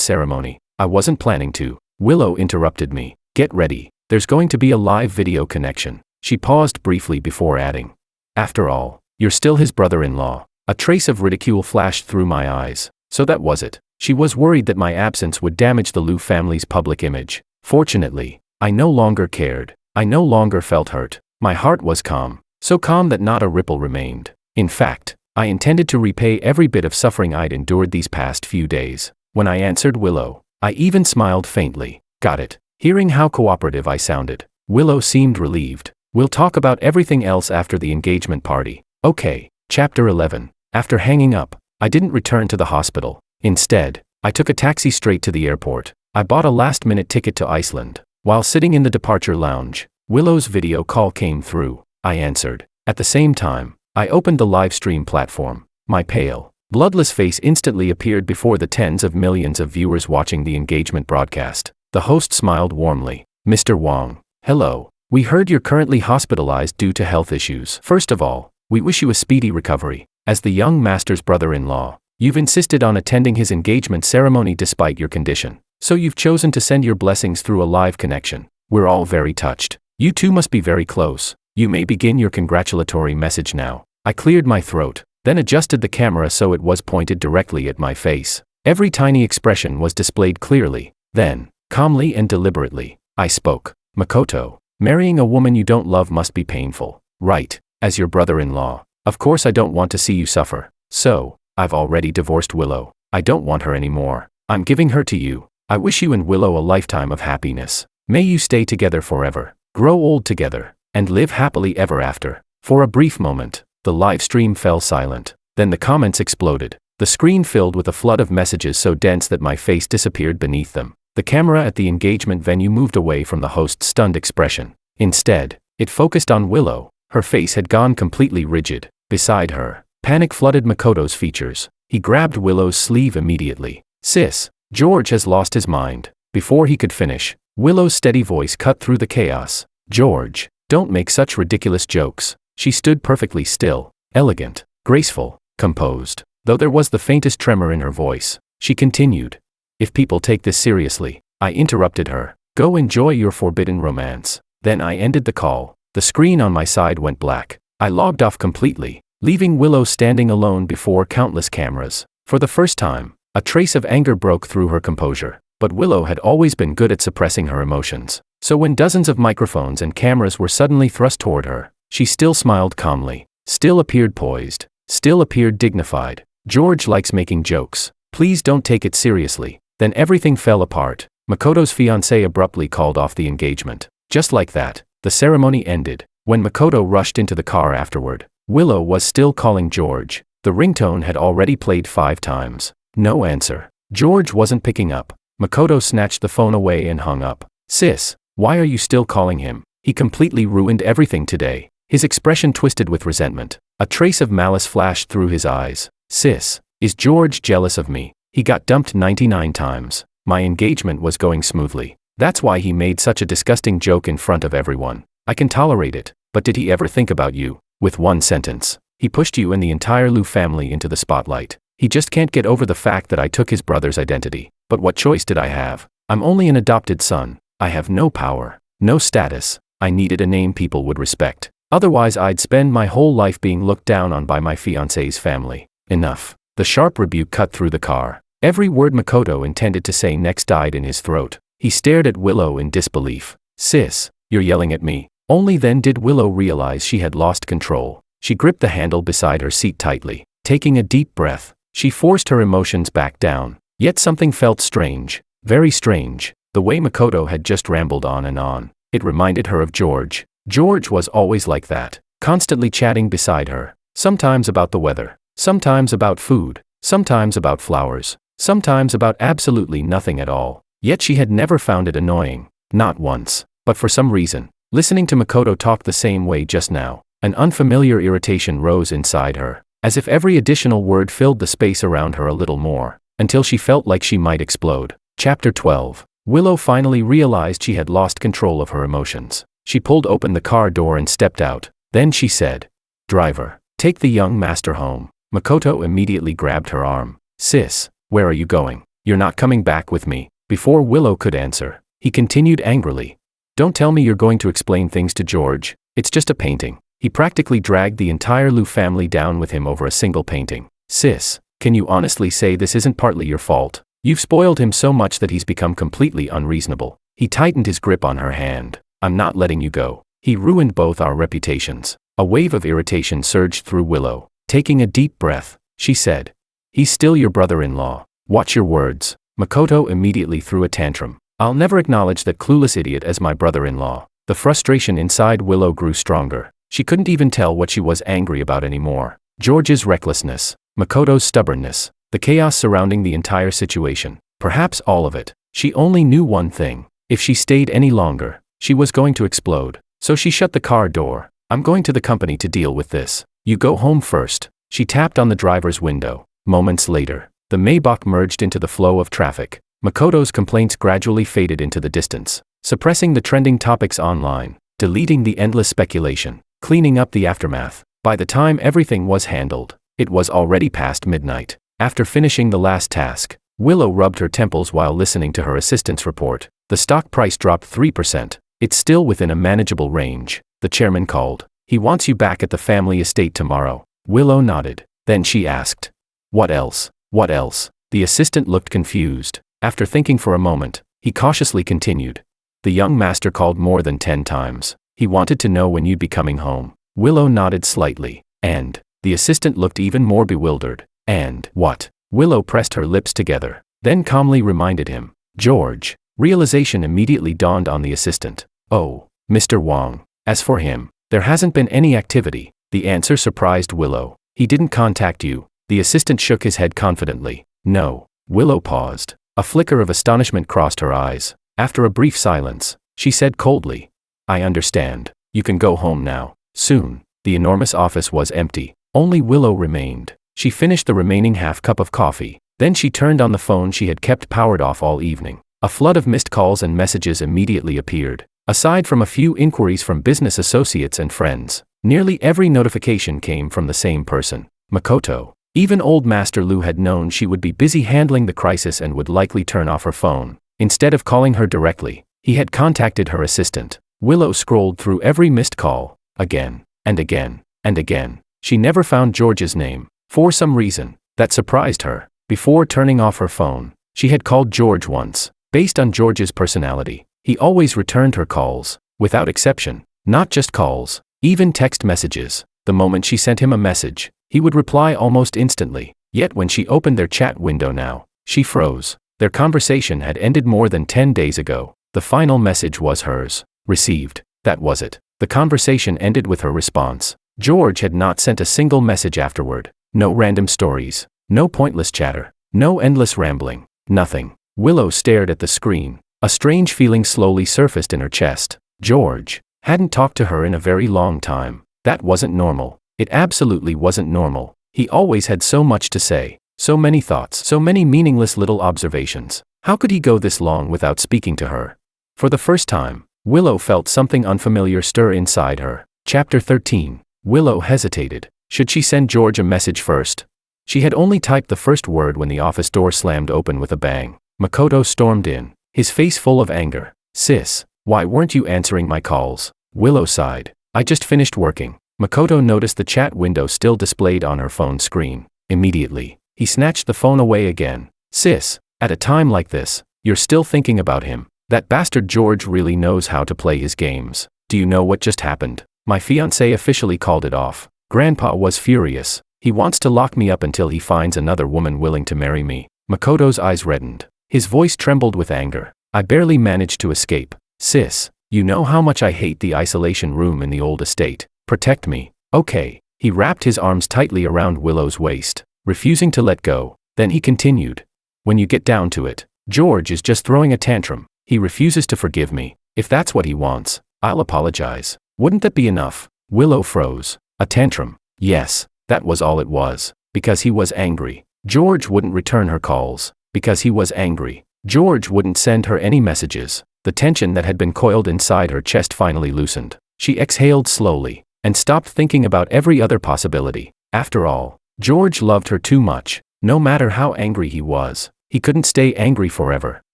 ceremony. I wasn't planning to. Willow interrupted me. "Get ready. There's going to be a live video connection." She paused briefly before adding, "After all, you're still his brother-in-law." A trace of ridicule flashed through my eyes. So that was it. She was worried that my absence would damage the Liu family's public image. Fortunately, I no longer cared. I no longer felt hurt. My heart was calm. So calm that not a ripple remained. In fact, I intended to repay every bit of suffering I'd endured these past few days. When I answered Willow, I even smiled faintly. "Got it." Hearing how cooperative I sounded, Willow seemed relieved. "We'll talk about everything else after the engagement party." Okay. Chapter 11. After hanging up, I didn't return to the hospital. Instead, I took a taxi straight to the airport. I bought a last-minute ticket to Iceland. While sitting in the departure lounge, Willow's video call came through. I answered. At the same time, I opened the live stream platform. My pale, bloodless face instantly appeared before the tens of millions of viewers watching the engagement broadcast. The host smiled warmly. "Mr. Wang, hello. We heard you're currently hospitalized due to health issues. First of all, we wish you a speedy recovery. As the young master's brother-in-law, you've insisted on attending his engagement ceremony despite your condition. So you've chosen to send your blessings through a live connection. We're all very touched. You two must be very close. You may begin your congratulatory message now." I cleared my throat, then adjusted the camera so it was pointed directly at my face. Every tiny expression was displayed clearly. Then, calmly and deliberately, I spoke. "Makoto, marrying a woman you don't love must be painful, right? As your brother-in-law, of course I don't want to see you suffer. So, I've already divorced Willow. I don't want her anymore. I'm giving her to you. I wish you and Willow a lifetime of happiness. May you stay together forever, grow old together, and live happily ever after." For a brief moment, the live stream fell silent. Then the comments exploded. The screen filled with a flood of messages so dense that my face disappeared beneath them. The camera at the engagement venue moved away from the host's stunned expression. Instead, it focused on Willow. Her face had gone completely rigid. Beside her, panic flooded Makoto's features. He grabbed Willow's sleeve immediately. "Sis, George has lost his mind." Before he could finish, Willow's steady voice cut through the chaos. "George, don't make such ridiculous jokes." She stood perfectly still, elegant, graceful, composed. Though there was the faintest tremor in her voice, she continued. "If people take this seriously," I interrupted her, "go enjoy your forbidden romance." Then I ended the call. The screen on my side went black. I logged off completely, leaving Willow standing alone before countless cameras. For the first time, a trace of anger broke through her composure. But Willow had always been good at suppressing her emotions. So when dozens of microphones and cameras were suddenly thrust toward her, she still smiled calmly, still appeared poised, still appeared dignified. "George likes making jokes. Please don't take it seriously." Then everything fell apart. Makoto's fiancé abruptly called off the engagement. Just like that, the ceremony ended. When Makoto rushed into the car afterward, Willow was still calling George. The ringtone had already played 5 times. No answer. George wasn't picking up. Makoto snatched the phone away and hung up. "Sis, why are you still calling him? He completely ruined everything today." His expression twisted with resentment. A trace of malice flashed through his eyes. "Sis, is George jealous of me? He got dumped 99 times. My engagement was going smoothly. That's why he made such a disgusting joke in front of everyone. I can tolerate it, but did he ever think about you? With one sentence, he pushed you and the entire Liu family into the spotlight. He just can't get over the fact that I took his brother's identity. But what choice did I have? I'm only an adopted son. I have no power, no status. I needed a name people would respect. Otherwise I'd spend my whole life being looked down on by my fiancé's family. Enough. The sharp rebuke cut through the car. Every word Makoto intended to say next died in his throat. He stared at Willow in disbelief. Sis, you're yelling at me. Only then did Willow realize she had lost control. She gripped the handle beside her seat tightly. Taking a deep breath, she forced her emotions back down. Yet something felt strange. Very strange. The way Makoto had just rambled on and on. It reminded her of George. George was always like that, constantly chatting beside her. Sometimes about the weather. Sometimes about food. Sometimes about flowers. Sometimes about absolutely nothing at all. Yet she had never found it annoying. Not once. But for some reason, listening to Makoto talk the same way just now, an unfamiliar irritation rose inside her, as if every additional word filled the space around her a little more, until she felt like she might explode. Chapter 12. Willow finally realized she had lost control of her emotions. She pulled open the car door and stepped out. Then she said, "Driver, take the young master home." Makoto immediately grabbed her arm. "Sis, where are you going? You're not coming back with me." Before Willow could answer, he continued angrily. "Don't tell me you're going to explain things to George. It's just a painting." He practically dragged the entire Liu family down with him over a single painting. "Sis, can you honestly say this isn't partly your fault? You've spoiled him so much that he's become completely unreasonable." He tightened his grip on her hand. "I'm not letting you go. He ruined both our reputations." A wave of irritation surged through Willow. Taking a deep breath, she said, "He's still your brother-in-law. Watch your words." Makoto immediately threw a tantrum. "I'll never acknowledge that clueless idiot as my brother-in-law." The frustration inside Willow grew stronger. She couldn't even tell what she was angry about anymore. George's recklessness, Makoto's stubbornness, the chaos surrounding the entire situation, perhaps all of it. She only knew one thing. If she stayed any longer, she was going to explode. So she shut the car door. "I'm going to the company to deal with this. You go home first." She tapped on the driver's window. Moments later, the Maybach merged into the flow of traffic. Makoto's complaints gradually faded into the distance, suppressing the trending topics online, deleting the endless speculation, cleaning up the aftermath. By the time everything was handled, it was already past midnight. After finishing the last task, Willow rubbed her temples while listening to her assistant's report. The stock price dropped 3%. It's still within a manageable range. The chairman called. "He wants you back at the family estate tomorrow." Willow nodded. Then she asked, "What else? What else?" The assistant looked confused. After thinking for a moment, he cautiously continued. "The young master called more than 10 times. He wanted to know when you'd be coming home." Willow nodded slightly. "And?" The assistant looked even more bewildered. "And what?" Willow pressed her lips together, then calmly reminded him. "George." Realization immediately dawned on the assistant. "Oh, Mr. Wong. As for him, there hasn't been any activity." The answer surprised Willow. "He didn't contact you?" The assistant shook his head confidently. "No." Willow paused. A flicker of astonishment crossed her eyes. After a brief silence, she said coldly, "I understand. You can go home now." Soon, the enormous office was empty. Only Willow remained. She finished the remaining half cup of coffee. Then she turned on the phone she had kept powered off all evening. A flood of missed calls and messages immediately appeared. Aside from a few inquiries from business associates and friends, nearly every notification came from the same person, Makoto. Even old Master Liu had known she would be busy handling the crisis and would likely turn off her phone. Instead of calling her directly, he had contacted her assistant. Willow scrolled through every missed call, again, and again, and again. She never found George's name. For some reason, that surprised her. Before turning off her phone, she had called George once. Based on George's personality, he always returned her calls, without exception. Not just calls, even text messages. The moment she sent him a message, he would reply almost instantly. Yet when she opened their chat window now, she froze. Their conversation had ended more than 10 days ago. The final message was hers. Received. That was it. The conversation ended with her response. George had not sent a single message afterward. No random stories. No pointless chatter. No endless rambling. Nothing. Willow stared at the screen. A strange feeling slowly surfaced in her chest. George hadn't talked to her in a very long time. That wasn't normal. It absolutely wasn't normal. He always had so much to say. So many thoughts. So many meaningless little observations. How could he go this long without speaking to her? For the first time, Willow felt something unfamiliar stir inside her. Chapter 13. Willow hesitated. Should she send George a message first? She had only typed the first word when the office door slammed open with a bang. Makoto stormed in, his face full of anger. "Sis, why weren't you answering my calls?" Willow sighed. I just finished working. Makoto noticed the chat window still displayed on her phone screen. Immediately, he snatched the phone away again. Sis, at a time like this, you're still thinking about him. That bastard George really knows how to play his games. Do you know what just happened? My fiancé officially called it off. Grandpa was furious. He wants to lock me up until he finds another woman willing to marry me. Makoto's eyes reddened. His voice trembled with anger. I barely managed to escape. Sis, you know how much I hate the isolation room in the old estate. Protect me. Okay. He wrapped his arms tightly around Willow's waist, refusing to let go. Then he continued. When you get down to it, George is just throwing a tantrum. He refuses to forgive me. If that's what he wants, I'll apologize. Wouldn't that be enough? Willow froze. A tantrum. Yes, that was all it was. Because he was angry. George wouldn't return her calls. Because he was angry. George wouldn't send her any messages. The tension that had been coiled inside her chest finally loosened. She exhaled slowly, and stopped thinking about every other possibility. After all, George loved her too much. No matter how angry he was, he couldn't stay angry forever.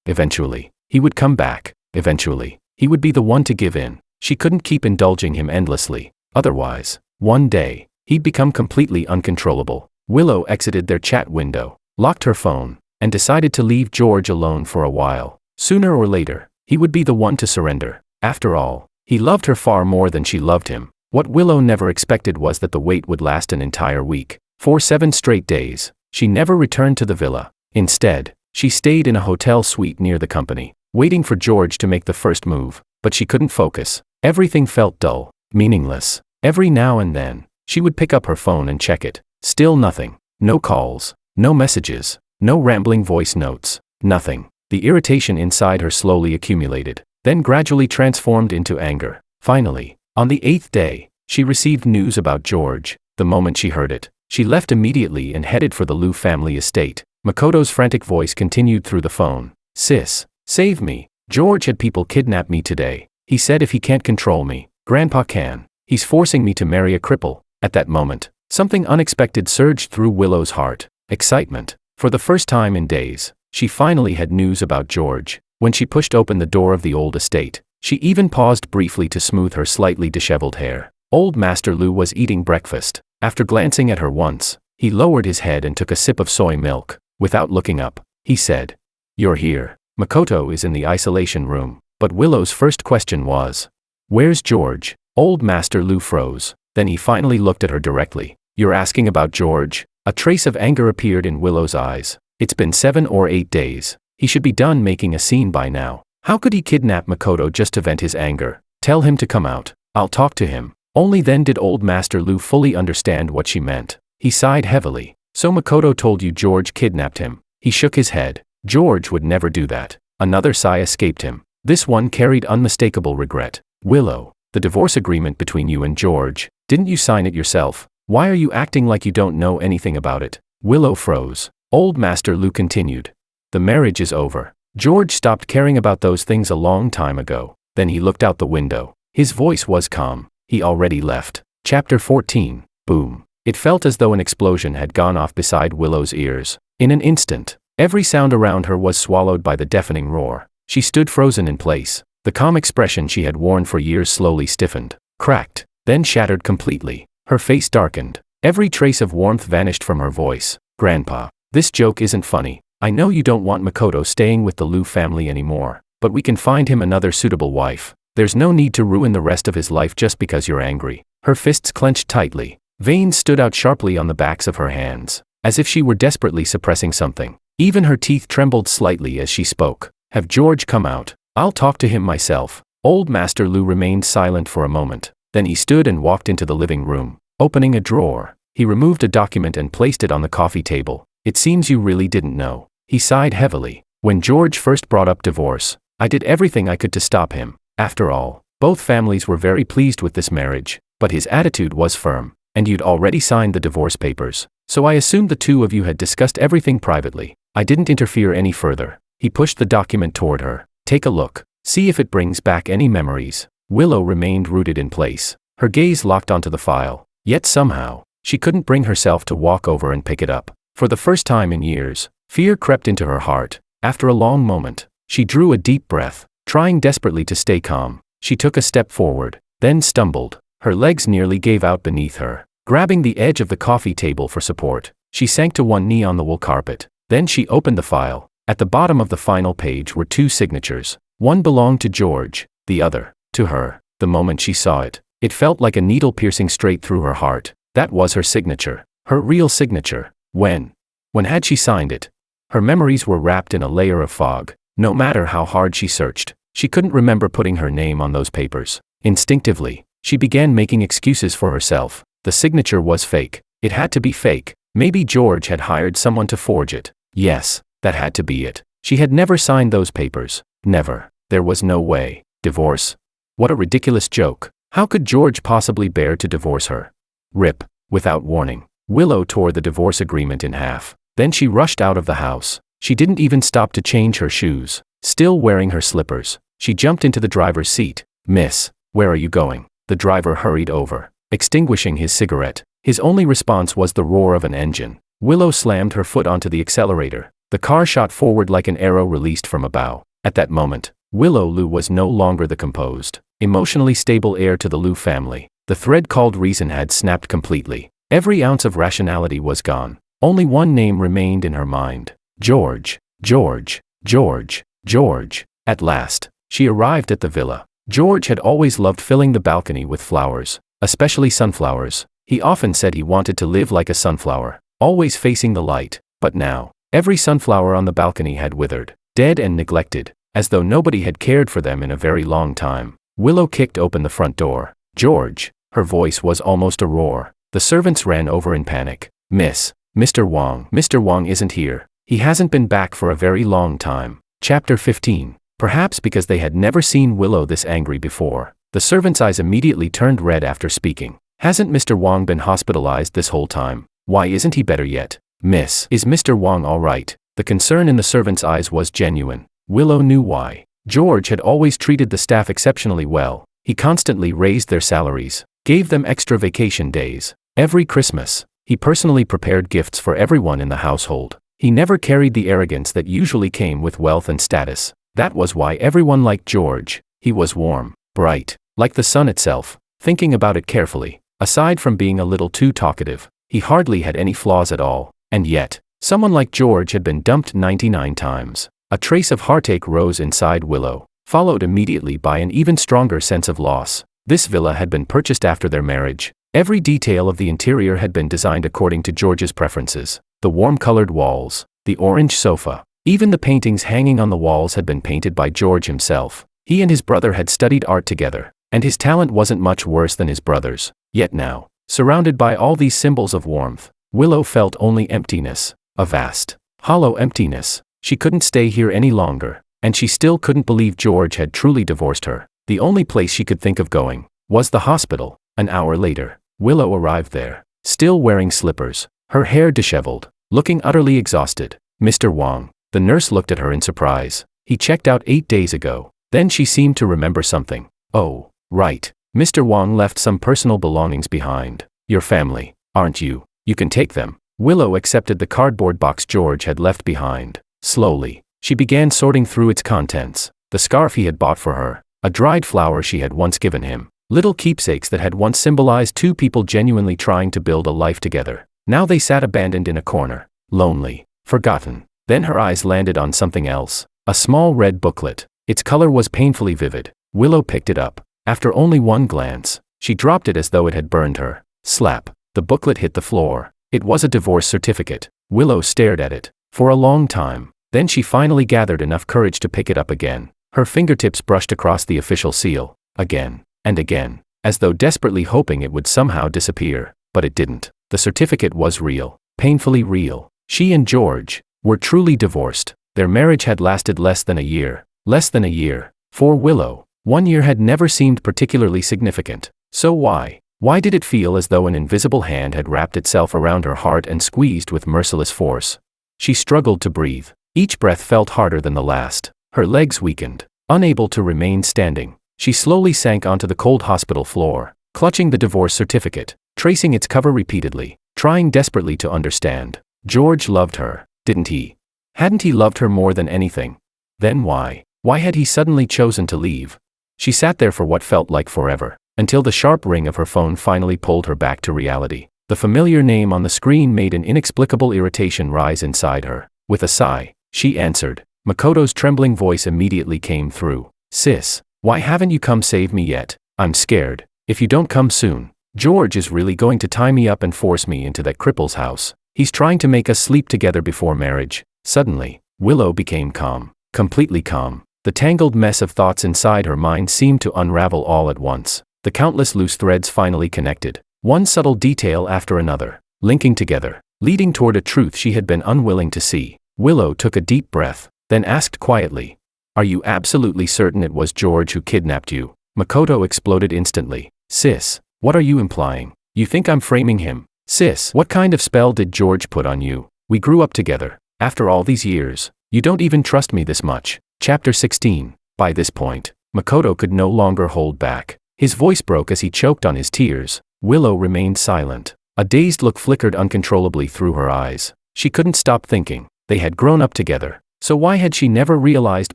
Eventually, he would come back. Eventually, he would be the one to give in. She couldn't keep indulging him endlessly. Otherwise, one day, he'd become completely uncontrollable. Willow exited their chat window, locked her phone, and decided to leave George alone for a while. Sooner or later, he would be the one to surrender. After all, he loved her far more than she loved him. What Willow never expected was that the wait would last an entire week. For 7 straight days, she never returned to the villa. Instead, she stayed in a hotel suite near the company, waiting for George to make the first move. But she couldn't focus. Everything felt dull, meaningless. Every now and then, she would pick up her phone and check it. Still nothing. No calls, no messages, no rambling voice notes, nothing. The irritation inside her slowly accumulated, then gradually transformed into anger. Finally, on the 8th day, she received news about George. The moment she heard it, she left immediately and headed for the Liu family estate. Makoto's frantic voice continued through the phone. Sis, save me. George had people kidnap me today. He said if he can't control me, Grandpa can. He's forcing me to marry a cripple. At that moment, something unexpected surged through Willow's heart. Excitement. For the first time in days, she finally had news about George. When she pushed open the door of the old estate, she even paused briefly to smooth her slightly disheveled hair. Old Master Liu was eating breakfast. After glancing at her once, he lowered his head and took a sip of soy milk. Without looking up, he said, "You're here." Makoto is in the isolation room, but Willow's first question was, "Where's George?" Old Master Liu froze. Then he finally looked at her directly. "You're asking about George?" A trace of anger appeared in Willow's eyes. It's been 7 or 8 days. He should be done making a scene by now. How could he kidnap Makoto just to vent his anger? Tell him to come out. I'll talk to him. Only then did Old Master Liu fully understand what she meant. He sighed heavily. So Makoto told you George kidnapped him. He shook his head. George would never do that. Another sigh escaped him. This one carried unmistakable regret. Willow, the divorce agreement between you and George, didn't you sign it yourself? Why are you acting like you don't know anything about it? Willow froze. Old Master Liu continued. The marriage is over. George stopped caring about those things a long time ago. Then he looked out the window. His voice was calm. He already left. Chapter 14. Boom. It felt as though an explosion had gone off beside Willow's ears. In an instant, every sound around her was swallowed by the deafening roar. She stood frozen in place. The calm expression she had worn for years slowly stiffened, cracked, then shattered completely. Her face darkened. Every trace of warmth vanished from her voice. Grandpa, this joke isn't funny. I know you don't want Makoto staying with the Liu family anymore, but we can find him another suitable wife. There's no need to ruin the rest of his life just because you're angry. Her fists clenched tightly. Veins stood out sharply on the backs of her hands, as if she were desperately suppressing something. Even her teeth trembled slightly as she spoke. Have George come out. I'll talk to him myself. Old Master Liu remained silent for a moment. Then he stood and walked into the living room. Opening a drawer, he removed a document and placed it on the coffee table. It seems you really didn't know. He sighed heavily. When George first brought up divorce, I did everything I could to stop him. After all, both families were very pleased with this marriage, but his attitude was firm, and you'd already signed the divorce papers. So I assumed the two of you had discussed everything privately. I didn't interfere any further. He pushed the document toward her. Take a look. See if it brings back any memories. Willow remained rooted in place. Her gaze locked onto the file. Yet somehow, she couldn't bring herself to walk over and pick it up. For the first time in years, fear crept into her heart. After a long moment, she drew a deep breath. Trying desperately to stay calm, she took a step forward. then stumbled. Her legs nearly gave out beneath her. Grabbing the edge of the coffee table for support, she sank to one knee on the wool carpet. Then she opened the file. At the bottom of the final page were 2 signatures. One belonged to George, the other to her. The moment she saw it, it felt like a needle piercing straight through her heart. That was her signature. Her real signature. When had she signed it? Her memories were wrapped in a layer of fog. No matter how hard she searched, she couldn't remember putting her name on those papers. Instinctively, she began making excuses for herself. The signature was fake. It had to be fake. Maybe George had hired someone to forge it. Yes, that had to be it. She had never signed those papers. Never. There was no way. Divorce? What a ridiculous joke. How could George possibly bear to divorce her? Rip. Without warning, Willow tore the divorce agreement in half. Then she rushed out of the house. She didn't even stop to change her shoes. Still wearing her slippers, she jumped into the driver's seat. "Miss, where are you going?" The driver hurried over, extinguishing his cigarette. His only response was the roar of an engine. Willow slammed her foot onto the accelerator. The car shot forward like an arrow released from a bow. At that moment, Willow Lou was no longer the composed, emotionally stable heir to the Lou family. The thread called reason had snapped completely. Every ounce of rationality was gone. Only one name remained in her mind. George. George. George. George. At last, she arrived at the villa. George had always loved filling the balcony with flowers, especially sunflowers. He often said he wanted to live like a sunflower, always facing the light. But now, every sunflower on the balcony had withered, dead and neglected, as though nobody had cared for them in a very long time. Willow kicked open the front door. "George." Her voice was almost a roar. The servants ran over in panic. Mr. Wong. Mr. Wong isn't here. He hasn't been back for a very long time." Chapter 15. Perhaps because they had never seen Willow this angry before, the servant's eyes immediately turned red after speaking. "Hasn't Mr. Wong been hospitalized this whole time? Why isn't he better yet? Miss, is Mr. Wong all right?" The concern in the servant's eyes was genuine. Willow knew why. George had always treated the staff exceptionally well. He constantly raised their salaries, gave them extra vacation days. Every Christmas, he personally prepared gifts for everyone in the household. He never carried the arrogance that usually came with wealth and status. That was why everyone liked George. He was warm, bright, like the sun itself. Thinking about it carefully, aside from being a little too talkative, he hardly had any flaws at all. And yet, someone like George had been dumped 99 times. A trace of heartache rose inside Willow, followed immediately by an even stronger sense of loss. This villa had been purchased after their marriage. Every detail of the interior had been designed according to George's preferences. The warm-colored walls, the orange sofa, even the paintings hanging on the walls had been painted by George himself. He and his brother had studied art together, and his talent wasn't much worse than his brother's. Yet now, surrounded by all these symbols of warmth, Willow felt only emptiness, a vast, hollow emptiness. She couldn't stay here any longer, and she still couldn't believe George had truly divorced her. The only place she could think of going was the hospital. An hour later, Willow arrived there, still wearing slippers, her hair disheveled, looking utterly exhausted. "Mr. Wong." The nurse looked at her in surprise. "He checked out 8 days ago." Then she seemed to remember something. "Oh, right. Mr. Wong left some personal belongings behind. Your family, aren't you? You can take them." Willow accepted the cardboard box George had left behind. Slowly, she began sorting through its contents. The scarf he had bought for her, a dried flower she had once given him, little keepsakes that had once symbolized two people genuinely trying to build a life together. Now they sat abandoned in a corner, lonely, forgotten. Then her eyes landed on something else, a small red booklet. Its color was painfully vivid. Willow picked it up. After only one glance, she dropped it as though it had burned her. Slap. The booklet hit the floor. It was a divorce certificate. Willow stared at it for a long time. Then she finally gathered enough courage to pick it up again. Her fingertips brushed across the official seal, again and again, as though desperately hoping it would somehow disappear. But it didn't. The certificate was real, painfully real. She and George were truly divorced. Their marriage had lasted less than a year. Less than a year. For Willow, 1 year had never seemed particularly significant. So why did it feel as though an invisible hand had wrapped itself around her heart and squeezed with merciless force? She struggled to breathe. Each breath felt harder than the last. Her legs weakened. Unable to remain standing, she slowly sank onto the cold hospital floor, clutching the divorce certificate, tracing its cover repeatedly, trying desperately to understand. George loved her, didn't he? Hadn't he loved her more than anything? Then why had he suddenly chosen to leave? She sat there for what felt like forever, until the sharp ring of her phone finally pulled her back to reality. The familiar name on the screen made an inexplicable irritation rise inside her. With a sigh, she answered. Makoto's trembling voice immediately came through. Sis, why haven't you come save me yet? I'm scared. If you don't come soon, George is really going to tie me up and force me into that cripple's house. He's trying to make us sleep together before marriage. Suddenly, Willow became calm. Completely calm. The tangled mess of thoughts inside her mind seemed to unravel all at once. The countless loose threads finally connected, one subtle detail after another, linking together, leading toward a truth she had been unwilling to see. Willow took a deep breath, then asked quietly, "Are you absolutely certain it was George who kidnapped you?" Makoto exploded instantly. "Sis, what are you implying? You think I'm framing him? Sis, what kind of spell did George put on you? We grew up together. After all these years, you don't even trust me this much." Chapter 16. By this point, Makoto could no longer hold back. His voice broke as he choked on his tears. Willow remained silent. A dazed look flickered uncontrollably through her eyes. She couldn't stop thinking. They had grown up together. So why had she never realized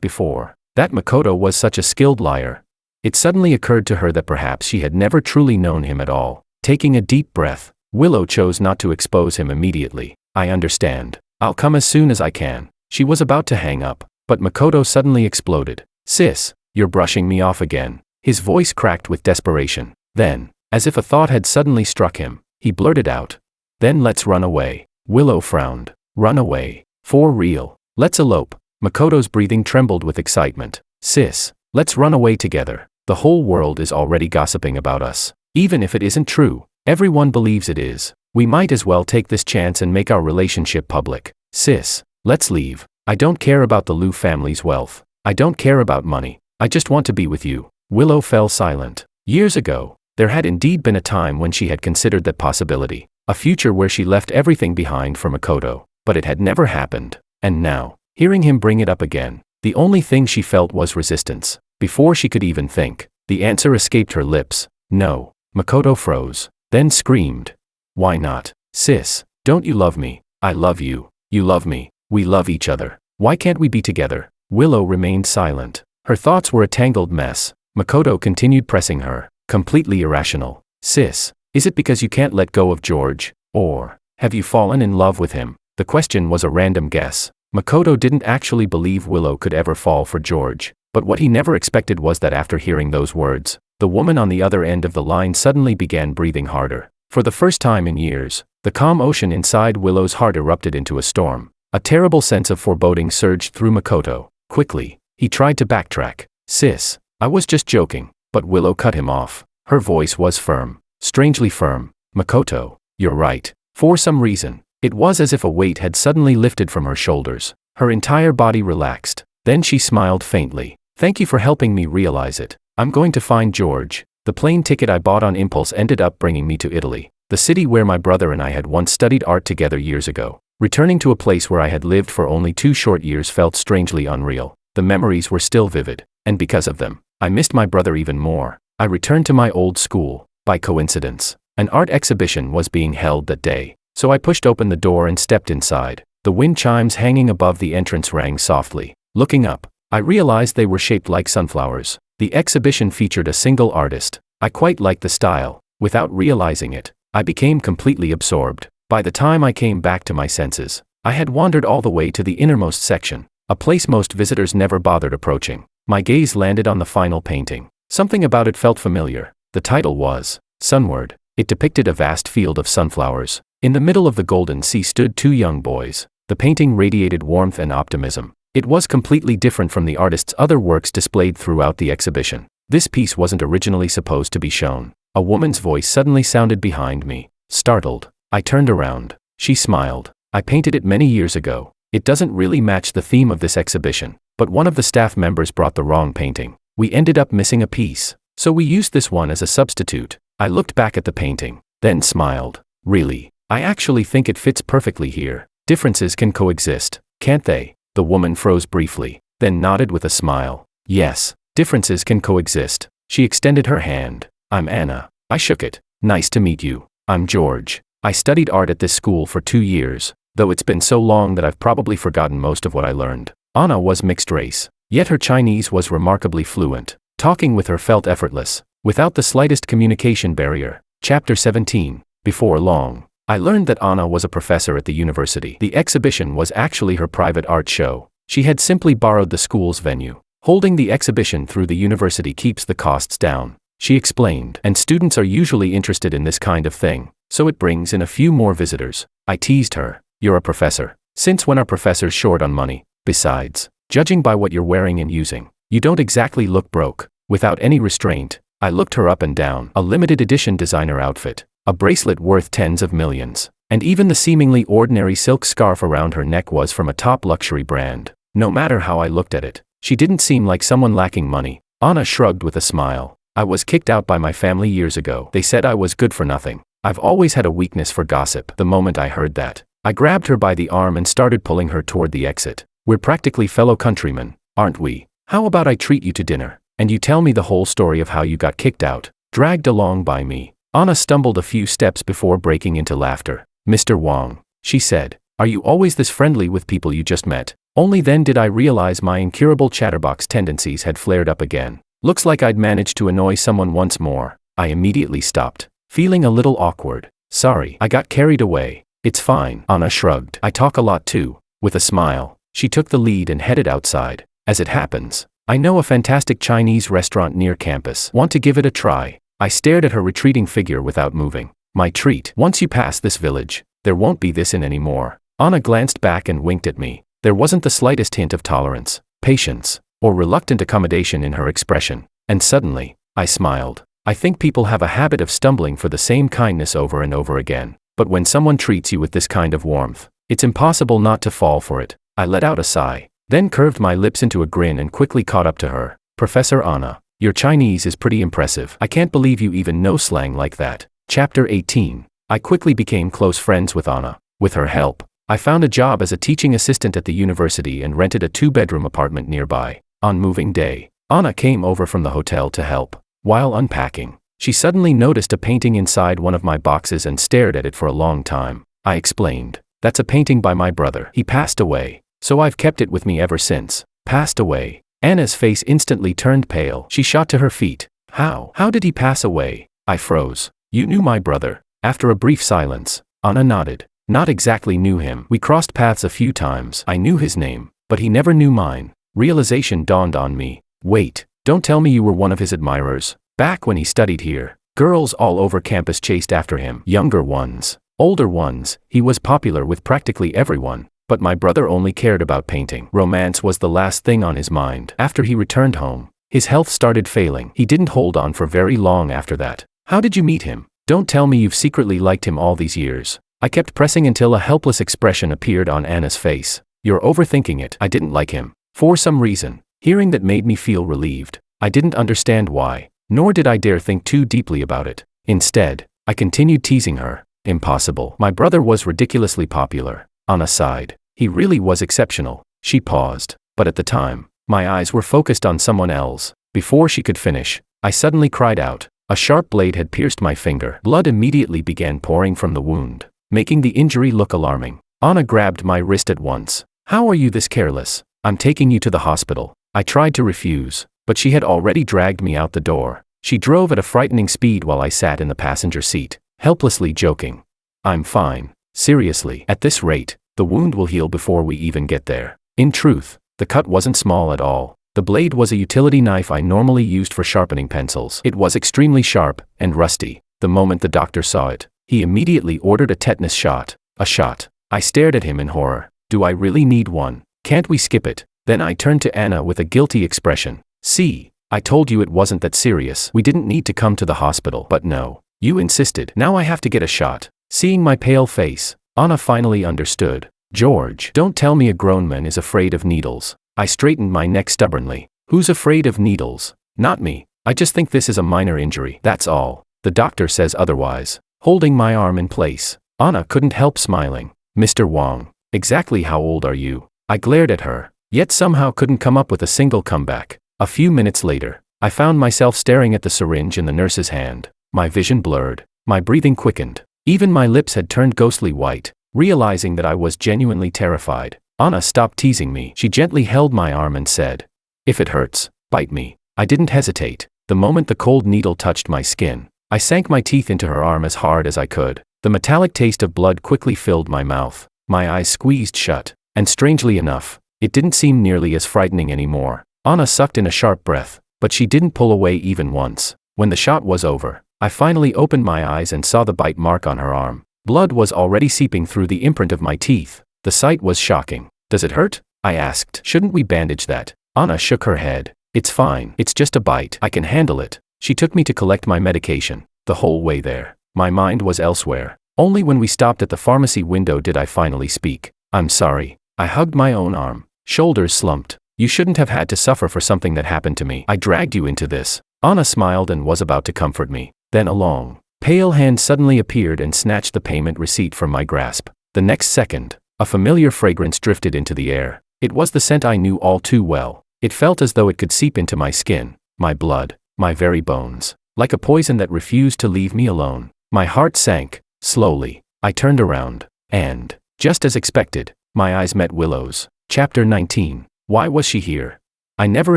before that Makoto was such a skilled liar? It suddenly occurred to her that perhaps she had never truly known him at all. Taking a deep breath, Willow chose not to expose him immediately. "I understand. I'll come as soon as I can." She was about to hang up, but Makoto suddenly exploded. "Sis, you're brushing me off again." His voice cracked with desperation. Then, as if a thought had suddenly struck him, he blurted out, "Then let's run away." Willow frowned. "Run away? For real? Let's elope." Makoto's breathing trembled with excitement. "Sis, let's run away together. The whole world is already gossiping about us. Even if it isn't true, everyone believes it is. We might as well take this chance and make our relationship public. Sis, let's leave. I don't care about the Liu family's wealth. I don't care about money. I just want to be with you." Willow fell silent. Years ago, there had indeed been a time when she had considered that possibility, a future where she left everything behind for Makoto, but it had never happened. And now, hearing him bring it up again, the only thing she felt was resistance. Before she could even think, the answer escaped her lips. "No." Makoto froze, then screamed. "Why not? Sis, don't you love me? I love you. You love me. We love each other. Why can't we be together?" Willow remained silent. Her thoughts were a tangled mess. Makoto continued pressing her, completely irrational. "Sis, is it because you can't let go of George? Or have you fallen in love with him?" The question was a random guess. Makoto didn't actually believe Willow could ever fall for George, but what he never expected was that after hearing those words, the woman on the other end of the line suddenly began breathing harder. For the first time in years, the calm ocean inside Willow's heart erupted into a storm. A terrible sense of foreboding surged through Makoto. Quickly, he tried to backtrack. "Sis, I was just joking." But Willow cut him off. Her voice was firm, strangely firm. "Makoto, you're right." For some reason, it was as if a weight had suddenly lifted from her shoulders. Her entire body relaxed. Then she smiled faintly. "Thank you for helping me realize it. I'm going to find George. The plane ticket I bought on impulse ended up bringing me to Italy, the city where my brother and I had once studied art together years ago. Returning to a place where I had lived for only 2 short years felt strangely unreal. The memories were still vivid, and because of them, I missed my brother even more. I returned to my old school. By coincidence, an art exhibition was being held that day, so I pushed open the door and stepped inside. The wind chimes hanging above the entrance rang softly. Looking up, I realized they were shaped like sunflowers. The exhibition featured a single artist. I quite liked the style. Without realizing it, I became completely absorbed. By the time I came back to my senses, I had wandered all the way to the innermost section, a place most visitors never bothered approaching. My gaze landed on the final painting. Something about it felt familiar. The title was Sunward. It depicted a vast field of sunflowers. In the middle of the golden sea stood 2 young boys. The painting radiated warmth and optimism. It was completely different from the artist's other works displayed throughout the exhibition. This piece wasn't originally supposed to be shown. A woman's voice suddenly sounded behind me. Startled, I turned around. She smiled. "I painted it many years ago. It doesn't really match the theme of this exhibition, but one of the staff members brought the wrong painting. We ended up missing a piece, so we used this one as a substitute." I looked back at the painting, then smiled. "Really? I actually think it fits perfectly here. Differences can coexist, can't they?" The woman froze briefly, then nodded with a smile. "Yes, differences can coexist." She extended her hand. "I'm Anna." I shook it. "Nice to meet you. I'm George. I studied art at this school for 2 years, though it's been so long that I've probably forgotten most of what I learned." Anna was mixed race, yet her Chinese was remarkably fluent. Talking with her felt effortless. without the slightest communication barrier. Chapter 17. Before long, I learned that Anna was a professor at the university. The exhibition was actually her private art show. She had simply borrowed the school's venue. Holding the exhibition through the university keeps the costs down, she explained, and students are usually interested in this kind of thing, so it brings in a few more visitors. I teased her. You're a professor. Since when are professors short on money? Besides, judging by what you're wearing and using, you don't exactly look broke. Without any restraint, I looked her up and down. A limited edition designer outfit, a bracelet worth tens of millions, and even the seemingly ordinary silk scarf around her neck was from a top luxury brand. No matter how I looked at it, she didn't seem like someone lacking money. Anna shrugged with a smile. I was kicked out by my family years ago. They said I was good for nothing. I've always had a weakness for gossip. The moment I heard that, I grabbed her by the arm and started pulling her toward the exit. We're practically fellow countrymen, aren't we? How about I treat you to dinner, and you tell me the whole story of how you got kicked out? Dragged along by me, Anna stumbled a few steps before breaking into laughter. Mr. Wang, she said, are you always this friendly with people you just met? Only then did I realize my incurable chatterbox tendencies had flared up again. Looks like I'd managed to annoy someone once more. I immediately stopped, feeling a little awkward. Sorry, I got carried away. It's fine, Anna shrugged. I talk a lot too. With a smile, she took the lead and headed outside. As it happens, I know a fantastic Chinese restaurant near campus. Want to give it a try? I stared at her retreating figure without moving. My treat. Once you pass this village, there won't be this in anymore. Anna glanced back and winked at me. There wasn't the slightest hint of tolerance, patience, or reluctant accommodation in her expression. And suddenly, I smiled. I think people have a habit of stumbling for the same kindness over and over again. But when someone treats you with this kind of warmth, it's impossible not to fall for it. I let out a sigh, then curved my lips into a grin and quickly caught up to her. Professor Anna, your Chinese is pretty impressive. I can't believe you even know slang like that. Chapter 18. I quickly became close friends with Anna. With her help, I found a job as a teaching assistant at the university and rented a 2-bedroom apartment nearby. On moving day, Anna came over from the hotel to help. While unpacking, she suddenly noticed a painting inside one of my boxes and stared at it for a long time. I explained, that's a painting by my brother. He passed away, so I've kept it with me ever since. Passed away? Anna's face instantly turned pale. She shot to her feet. How did he pass away? I froze. You knew my brother? After a brief silence, Anna nodded. Not exactly knew him. We crossed paths a few times. I knew his name, but he never knew mine. Realization dawned on me. Wait, don't tell me you were one of his admirers. Back when he studied here, girls all over campus chased after him. Younger ones, older ones, he was popular with practically everyone. But my brother only cared about painting. Romance was the last thing on his mind. After he returned home, his health started failing. He didn't hold on for very long after that. How did you meet him? Don't tell me you've secretly liked him all these years. I kept pressing until a helpless expression appeared on Anna's face. You're overthinking it. I didn't like him. For some reason, hearing that made me feel relieved. I didn't understand why, nor did I dare think too deeply about it. Instead, I continued teasing her. Impossible. My brother was ridiculously popular. Anna sighed. He really was exceptional. She paused, but at the time, my eyes were focused on someone else. Before she could finish, I suddenly cried out. A sharp blade had pierced my finger. Blood immediately began pouring from the wound, making the injury look alarming. Anna grabbed my wrist at once. How are you this careless? I'm taking you to the hospital. I tried to refuse, but she had already dragged me out the door. She drove at a frightening speed while I sat in the passenger seat, helplessly joking. I'm fine. Seriously, at this rate, the wound will heal before we even get there. In truth, the cut wasn't small at all. The blade was a utility knife I normally used for sharpening pencils. It was extremely sharp and rusty. The moment the doctor saw it, he immediately ordered a tetanus shot. A shot. I stared at him in horror. Do I really need one? Can't we skip it? Then I turned to Anna with a guilty expression. See, I told you it wasn't that serious. We didn't need to come to the hospital. But no, you insisted. Now I have to get a shot. Seeing my pale face, Anna finally understood. George, don't tell me a grown man is afraid of needles. I straightened my neck stubbornly. Who's afraid of needles? Not me. I just think this is a minor injury. That's all. The doctor says otherwise. Holding my arm in place, Anna couldn't help smiling. Mr. Wang, exactly how old are you? I glared at her, yet somehow couldn't come up with a single comeback. A few minutes later, I found myself staring at the syringe in the nurse's hand. My vision blurred. My breathing quickened. Even my lips had turned ghostly white. Realizing that I was genuinely terrified, Anna stopped teasing me. She gently held my arm and said, if it hurts, bite me. I didn't hesitate. The moment the cold needle touched my skin, I sank my teeth into her arm as hard as I could. The metallic taste of blood quickly filled my mouth. My eyes squeezed shut, and strangely enough, it didn't seem nearly as frightening anymore. Anna sucked in a sharp breath, but she didn't pull away even once. When the shot was over, I finally opened my eyes and saw the bite mark on her arm. Blood was already seeping through the imprint of my teeth. The sight was shocking. "Does it hurt?" I asked. "Shouldn't we bandage that?" Anna shook her head. "It's fine. It's just a bite. I can handle it." She took me to collect my medication. The whole way there, my mind was elsewhere. Only when we stopped at the pharmacy window did I finally speak. "I'm sorry." I hugged my own arm. Shoulders slumped. "You shouldn't have had to suffer for something that happened to me. I dragged you into this." Anna smiled and was about to comfort me. Then a long, pale hand suddenly appeared and snatched the payment receipt from my grasp. The next second, a familiar fragrance drifted into the air. It was the scent I knew all too well. It felt as though it could seep into my skin, my blood, my very bones, like a poison that refused to leave me alone. My heart sank. Slowly, I turned around, and, just as expected, my eyes met Willow's. Chapter 19. Why was she here? I never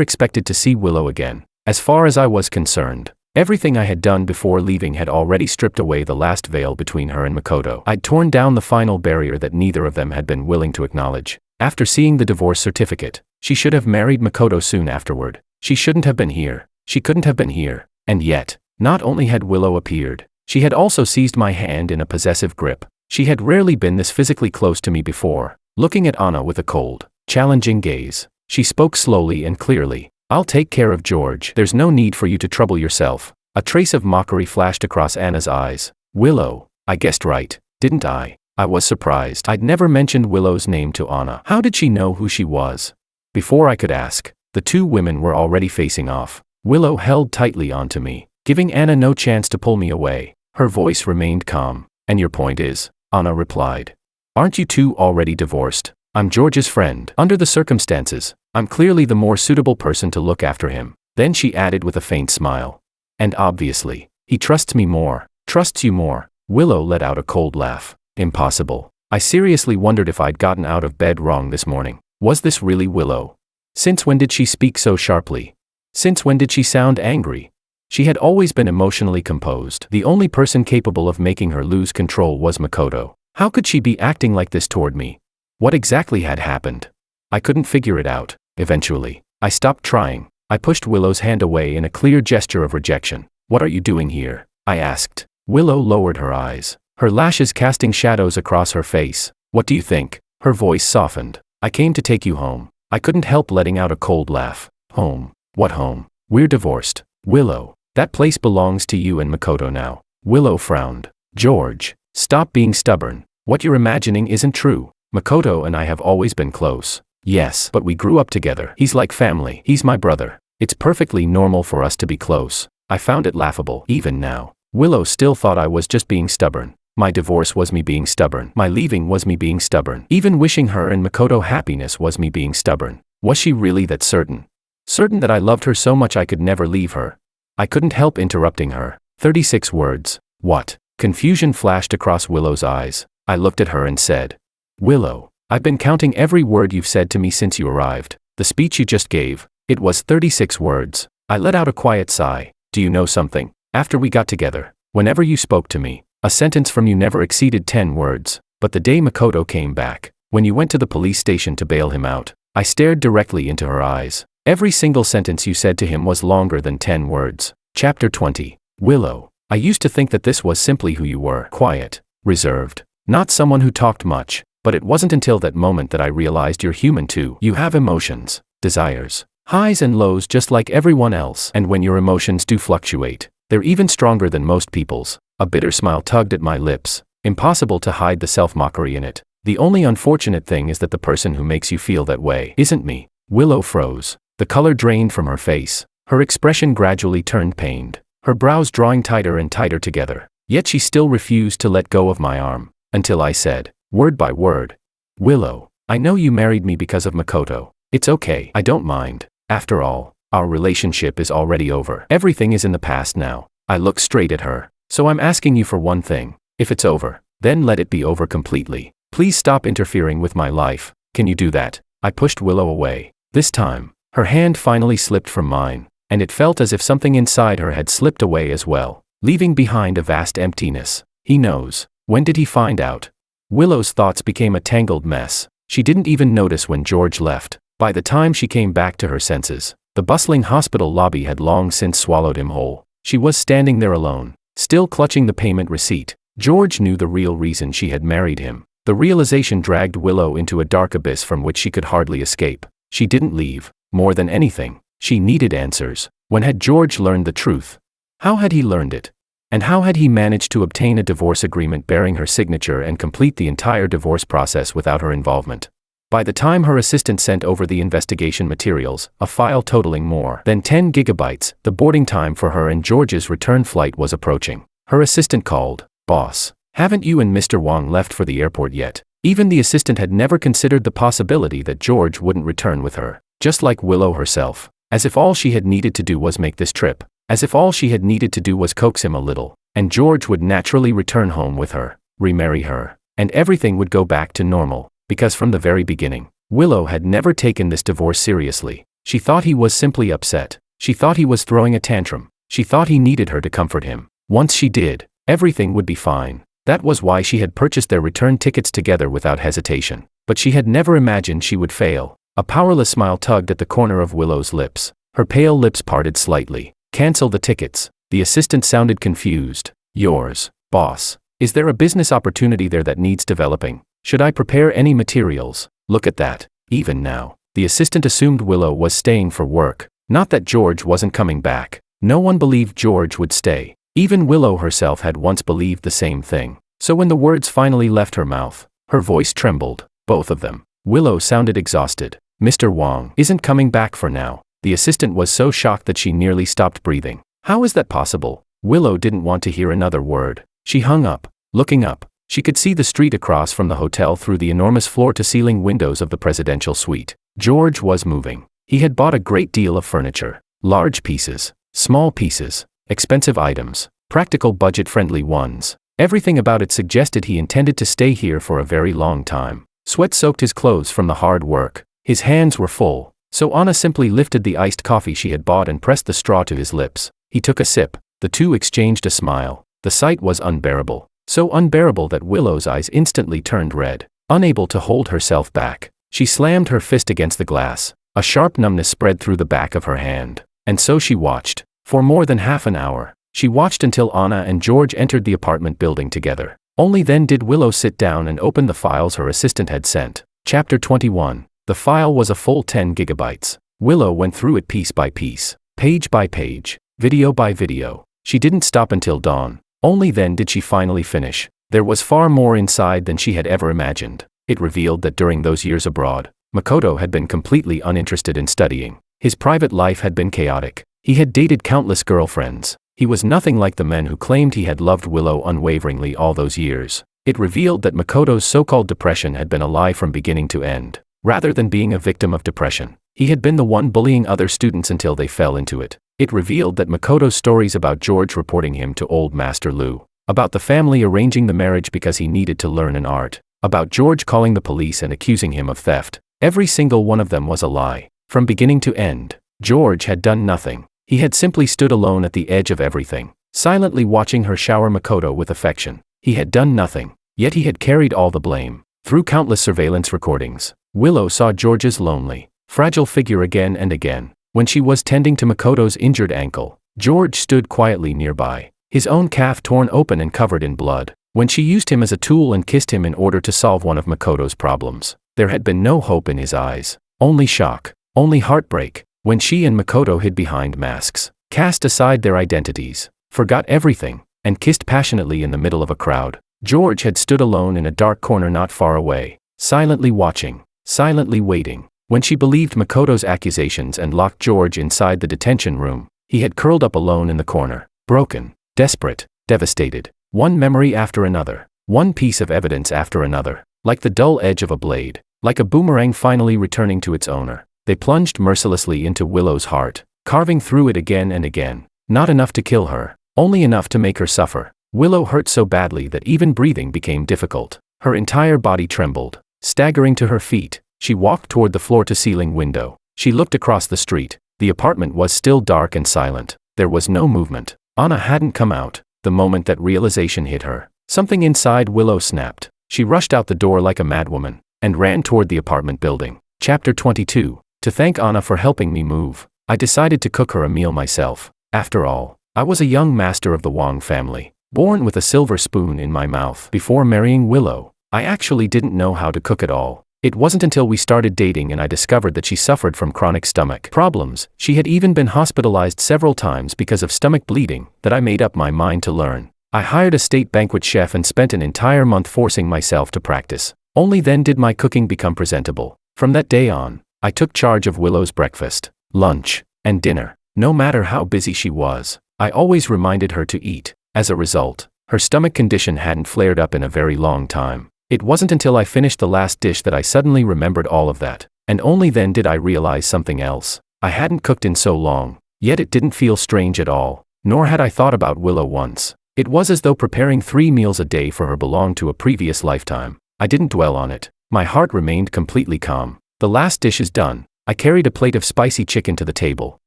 expected to see Willow again. As far as I was concerned, everything I had done before leaving had already stripped away the last veil between her and Makoto. I'd torn down the final barrier that neither of them had been willing to acknowledge. After seeing the divorce certificate, she should have married Makoto soon afterward. She shouldn't have been here. She couldn't have been here. And yet, not only had Willow appeared, she had also seized my hand in a possessive grip. She had rarely been this physically close to me before. Looking at Anna with a cold, challenging gaze, she spoke slowly and clearly. "I'll take care of George. There's no need for you to trouble yourself." A trace of mockery flashed across Anna's eyes. "Willow, I guessed right, didn't I?" I was surprised. I'd never mentioned Willow's name to Anna. How did she know who she was? Before I could ask, the two women were already facing off. Willow held tightly onto me, giving Anna no chance to pull me away. Her voice remained calm. "And your point is?" Anna replied. "Aren't you two already divorced? I'm George's friend. Under the circumstances, I'm clearly the more suitable person to look after him." Then she added with a faint smile. "And obviously, he trusts me more." "Trusts you more?" Willow let out a cold laugh. "Impossible." I seriously wondered if I'd gotten out of bed wrong this morning. Was this really Willow? Since when did she speak so sharply? Since when did she sound angry? She had always been emotionally composed. The only person capable of making her lose control was Makoto. How could she be acting like this toward me? What exactly had happened? I couldn't figure it out. Eventually, I stopped trying. I pushed Willow's hand away in a clear gesture of rejection. "What are you doing here?" I asked. Willow lowered her eyes, her lashes casting shadows across her face. "What do you think?" Her voice softened. "I came to take you home." I couldn't help letting out a cold laugh. "Home? What home? We're divorced." "Willow, that place belongs to you and Makoto now." Willow frowned. "George, stop being stubborn. What you're imagining isn't true. Makoto and I have always been close." "Yes, but we grew up together. He's like family. He's my brother. It's perfectly normal for us to be close." I found it laughable. Even now, Willow still thought I was just being stubborn. My divorce was me being stubborn. My leaving was me being stubborn. Even wishing her and Makoto happiness was me being stubborn. Was she really that certain? Certain that I loved her so much I could never leave her? I couldn't help interrupting her. 36 words. What? Confusion flashed across Willow's eyes. I looked at her and said, "Willow, I've been counting every word you've said to me since you arrived. The speech you just gave, it was 36 words. I let out a quiet sigh. Do you know something? After we got together, whenever you spoke to me, a sentence from you never exceeded 10 words. But the day Makoto came back, when you went to the police station to bail him out, I stared directly into her eyes. Every single sentence you said to him was longer than 10 words. Chapter 20. Willow, I used to think that this was simply who you were. Quiet, reserved, not someone who talked much. But it wasn't until that moment that I realized you're human too. You have emotions, desires, highs and lows just like everyone else. And when your emotions do fluctuate, they're even stronger than most people's." A bitter smile tugged at my lips. Impossible to hide the self-mockery in it. "The only unfortunate thing is that the person who makes you feel that way isn't me." Willow froze. The color drained from her face. Her expression gradually turned pained, her brows drawing tighter and tighter together. Yet she still refused to let go of my arm, until I said, word by word, "Willow, I know you married me because of Makoto. It's okay, I don't mind. After all, our relationship is already over. Everything is in the past now." I looked straight at her. "So I'm asking you for one thing. If it's over, then let it be over completely. Please stop interfering with my life. Can you do that?" I pushed Willow away. This time, her hand finally slipped from mine. and it felt as if something inside her had slipped away as well, leaving behind a vast emptiness. He knows. When did he find out? Willow's thoughts became a tangled mess. She didn't even notice when George left. By the time she came back to her senses, the bustling hospital lobby had long since swallowed him whole. She was standing there alone, still clutching the payment receipt. George knew the real reason she had married him. The realization dragged Willow into a dark abyss from which she could hardly escape. She didn't leave. More than anything, she needed answers. When had George learned the truth? How had he learned it? And how had he managed to obtain a divorce agreement bearing her signature and complete the entire divorce process without her involvement? By the time her assistant sent over the investigation materials, a file totaling more than 10 gigabytes, the boarding time for her and George's return flight was approaching. Her assistant called. "Boss, haven't you and Mr. Wong left for the airport yet?" Even the assistant had never considered the possibility that George wouldn't return with her. Just like Willow herself. As if all she had needed to do was make this trip. As if all she had needed to do was coax him a little, and George would naturally return home with her, remarry her, and everything would go back to normal. Because from the very beginning, Willow had never taken this divorce seriously. She thought he was simply upset. She thought he was throwing a tantrum. She thought he needed her to comfort him. Once she did, everything would be fine. That was why she had purchased their return tickets together without hesitation. But she had never imagined she would fail. A powerless smile tugged at the corner of Willow's lips. Her pale lips parted slightly. "Cancel the tickets." The assistant sounded confused. "Yours, boss. Is there a business opportunity there that needs developing? Should I prepare any materials? Look at that." Even now, the assistant assumed Willow was staying for work. Not that George wasn't coming back. No one believed George would stay. Even Willow herself had once believed the same thing. So when the words finally left her mouth, her voice trembled. Both of them. Willow sounded exhausted. "Mr. Wong isn't coming back for now." The assistant was so shocked that she nearly stopped breathing. How is that possible? Willow didn't want to hear another word. She hung up. Looking up, she could see the street across from the hotel through the enormous floor-to-ceiling windows of the presidential suite. George was moving. He had bought a great deal of furniture. Large pieces, small pieces, expensive items, practical budget-friendly ones. Everything about it suggested he intended to stay here for a very long time. Sweat soaked his clothes from the hard work. His hands were full. So Anna simply lifted the iced coffee she had bought and pressed the straw to his lips. He took a sip. The two exchanged a smile. The sight was unbearable. So unbearable that Willow's eyes instantly turned red. Unable to hold herself back, she slammed her fist against the glass. A sharp numbness spread through the back of her hand. And so she watched. For more than half an hour, she watched until Anna and George entered the apartment building together. Only then did Willow sit down and open the files her assistant had sent. Chapter 21. The file was a full 10 gigabytes. Willow went through it piece by piece, page by page, video by video. She didn't stop until dawn. Only then did she finally finish. There was far more inside than she had ever imagined. It revealed that during those years abroad, Makoto had been completely uninterested in studying. His private life had been chaotic. He had dated countless girlfriends. He was nothing like the men who claimed he had loved Willow unwaveringly all those years. It revealed that Makoto's so-called depression had been a lie from beginning to end. Rather than being a victim of depression, he had been the one bullying other students until they fell into it. It revealed that Makoto's stories about George reporting him to old Master Lu, about the family arranging the marriage because he needed to learn an art, about George calling the police and accusing him of theft, every single one of them was a lie. From beginning to end, George had done nothing. He had simply stood alone at the edge of everything, silently watching her shower Makoto with affection. He had done nothing, yet he had carried all the blame. Through countless surveillance recordings, Willow saw George's lonely, fragile figure again and again. When she was tending to Makoto's injured ankle, George stood quietly nearby, his own calf torn open and covered in blood. When she used him as a tool and kissed him in order to solve one of Makoto's problems, there had been no hope in his eyes. Only shock, only heartbreak. When she and Makoto hid behind masks, cast aside their identities, forgot everything, and kissed passionately in the middle of a crowd, George had stood alone in a dark corner not far away, silently watching, silently waiting. When she believed Makoto's accusations and locked George inside the detention room, he had curled up alone in the corner, broken, desperate, devastated. One memory after another, one piece of evidence after another, like the dull edge of a blade, like a boomerang finally returning to its owner. They plunged mercilessly into Willow's heart, carving through it again and again. Not enough to kill her, only enough to make her suffer. Willow hurt so badly that even breathing became difficult. Her entire body trembled. Staggering to her feet, she walked toward the floor-to-ceiling window. She looked across the street. The apartment was still dark and silent. There was no movement. Anna hadn't come out. The moment that realization hit her, something inside Willow snapped. She rushed out the door like a madwoman and ran toward the apartment building. Chapter 22. To thank Anna for helping me move, I decided to cook her a meal myself. After all, I was a young master of the Wong family, born with a silver spoon in my mouth. Before marrying Willow, I actually didn't know how to cook at all. It wasn't until we started dating and I discovered that she suffered from chronic stomach problems. She had even been hospitalized several times because of stomach bleeding that I made up my mind to learn. I hired a state banquet chef and spent an entire month forcing myself to practice. Only then did my cooking become presentable. From that day on, I took charge of Willow's breakfast, lunch, and dinner. No matter how busy she was, I always reminded her to eat. As a result, her stomach condition hadn't flared up in a very long time. It wasn't until I finished the last dish that I suddenly remembered all of that, and only then did I realize something else. I hadn't cooked in so long, yet it didn't feel strange at all, nor had I thought about Willow once. It was as though preparing 3 meals a day for her belonged to a previous lifetime. I didn't dwell on it. My heart remained completely calm. The last dish is done. I carried a plate of spicy chicken to the table.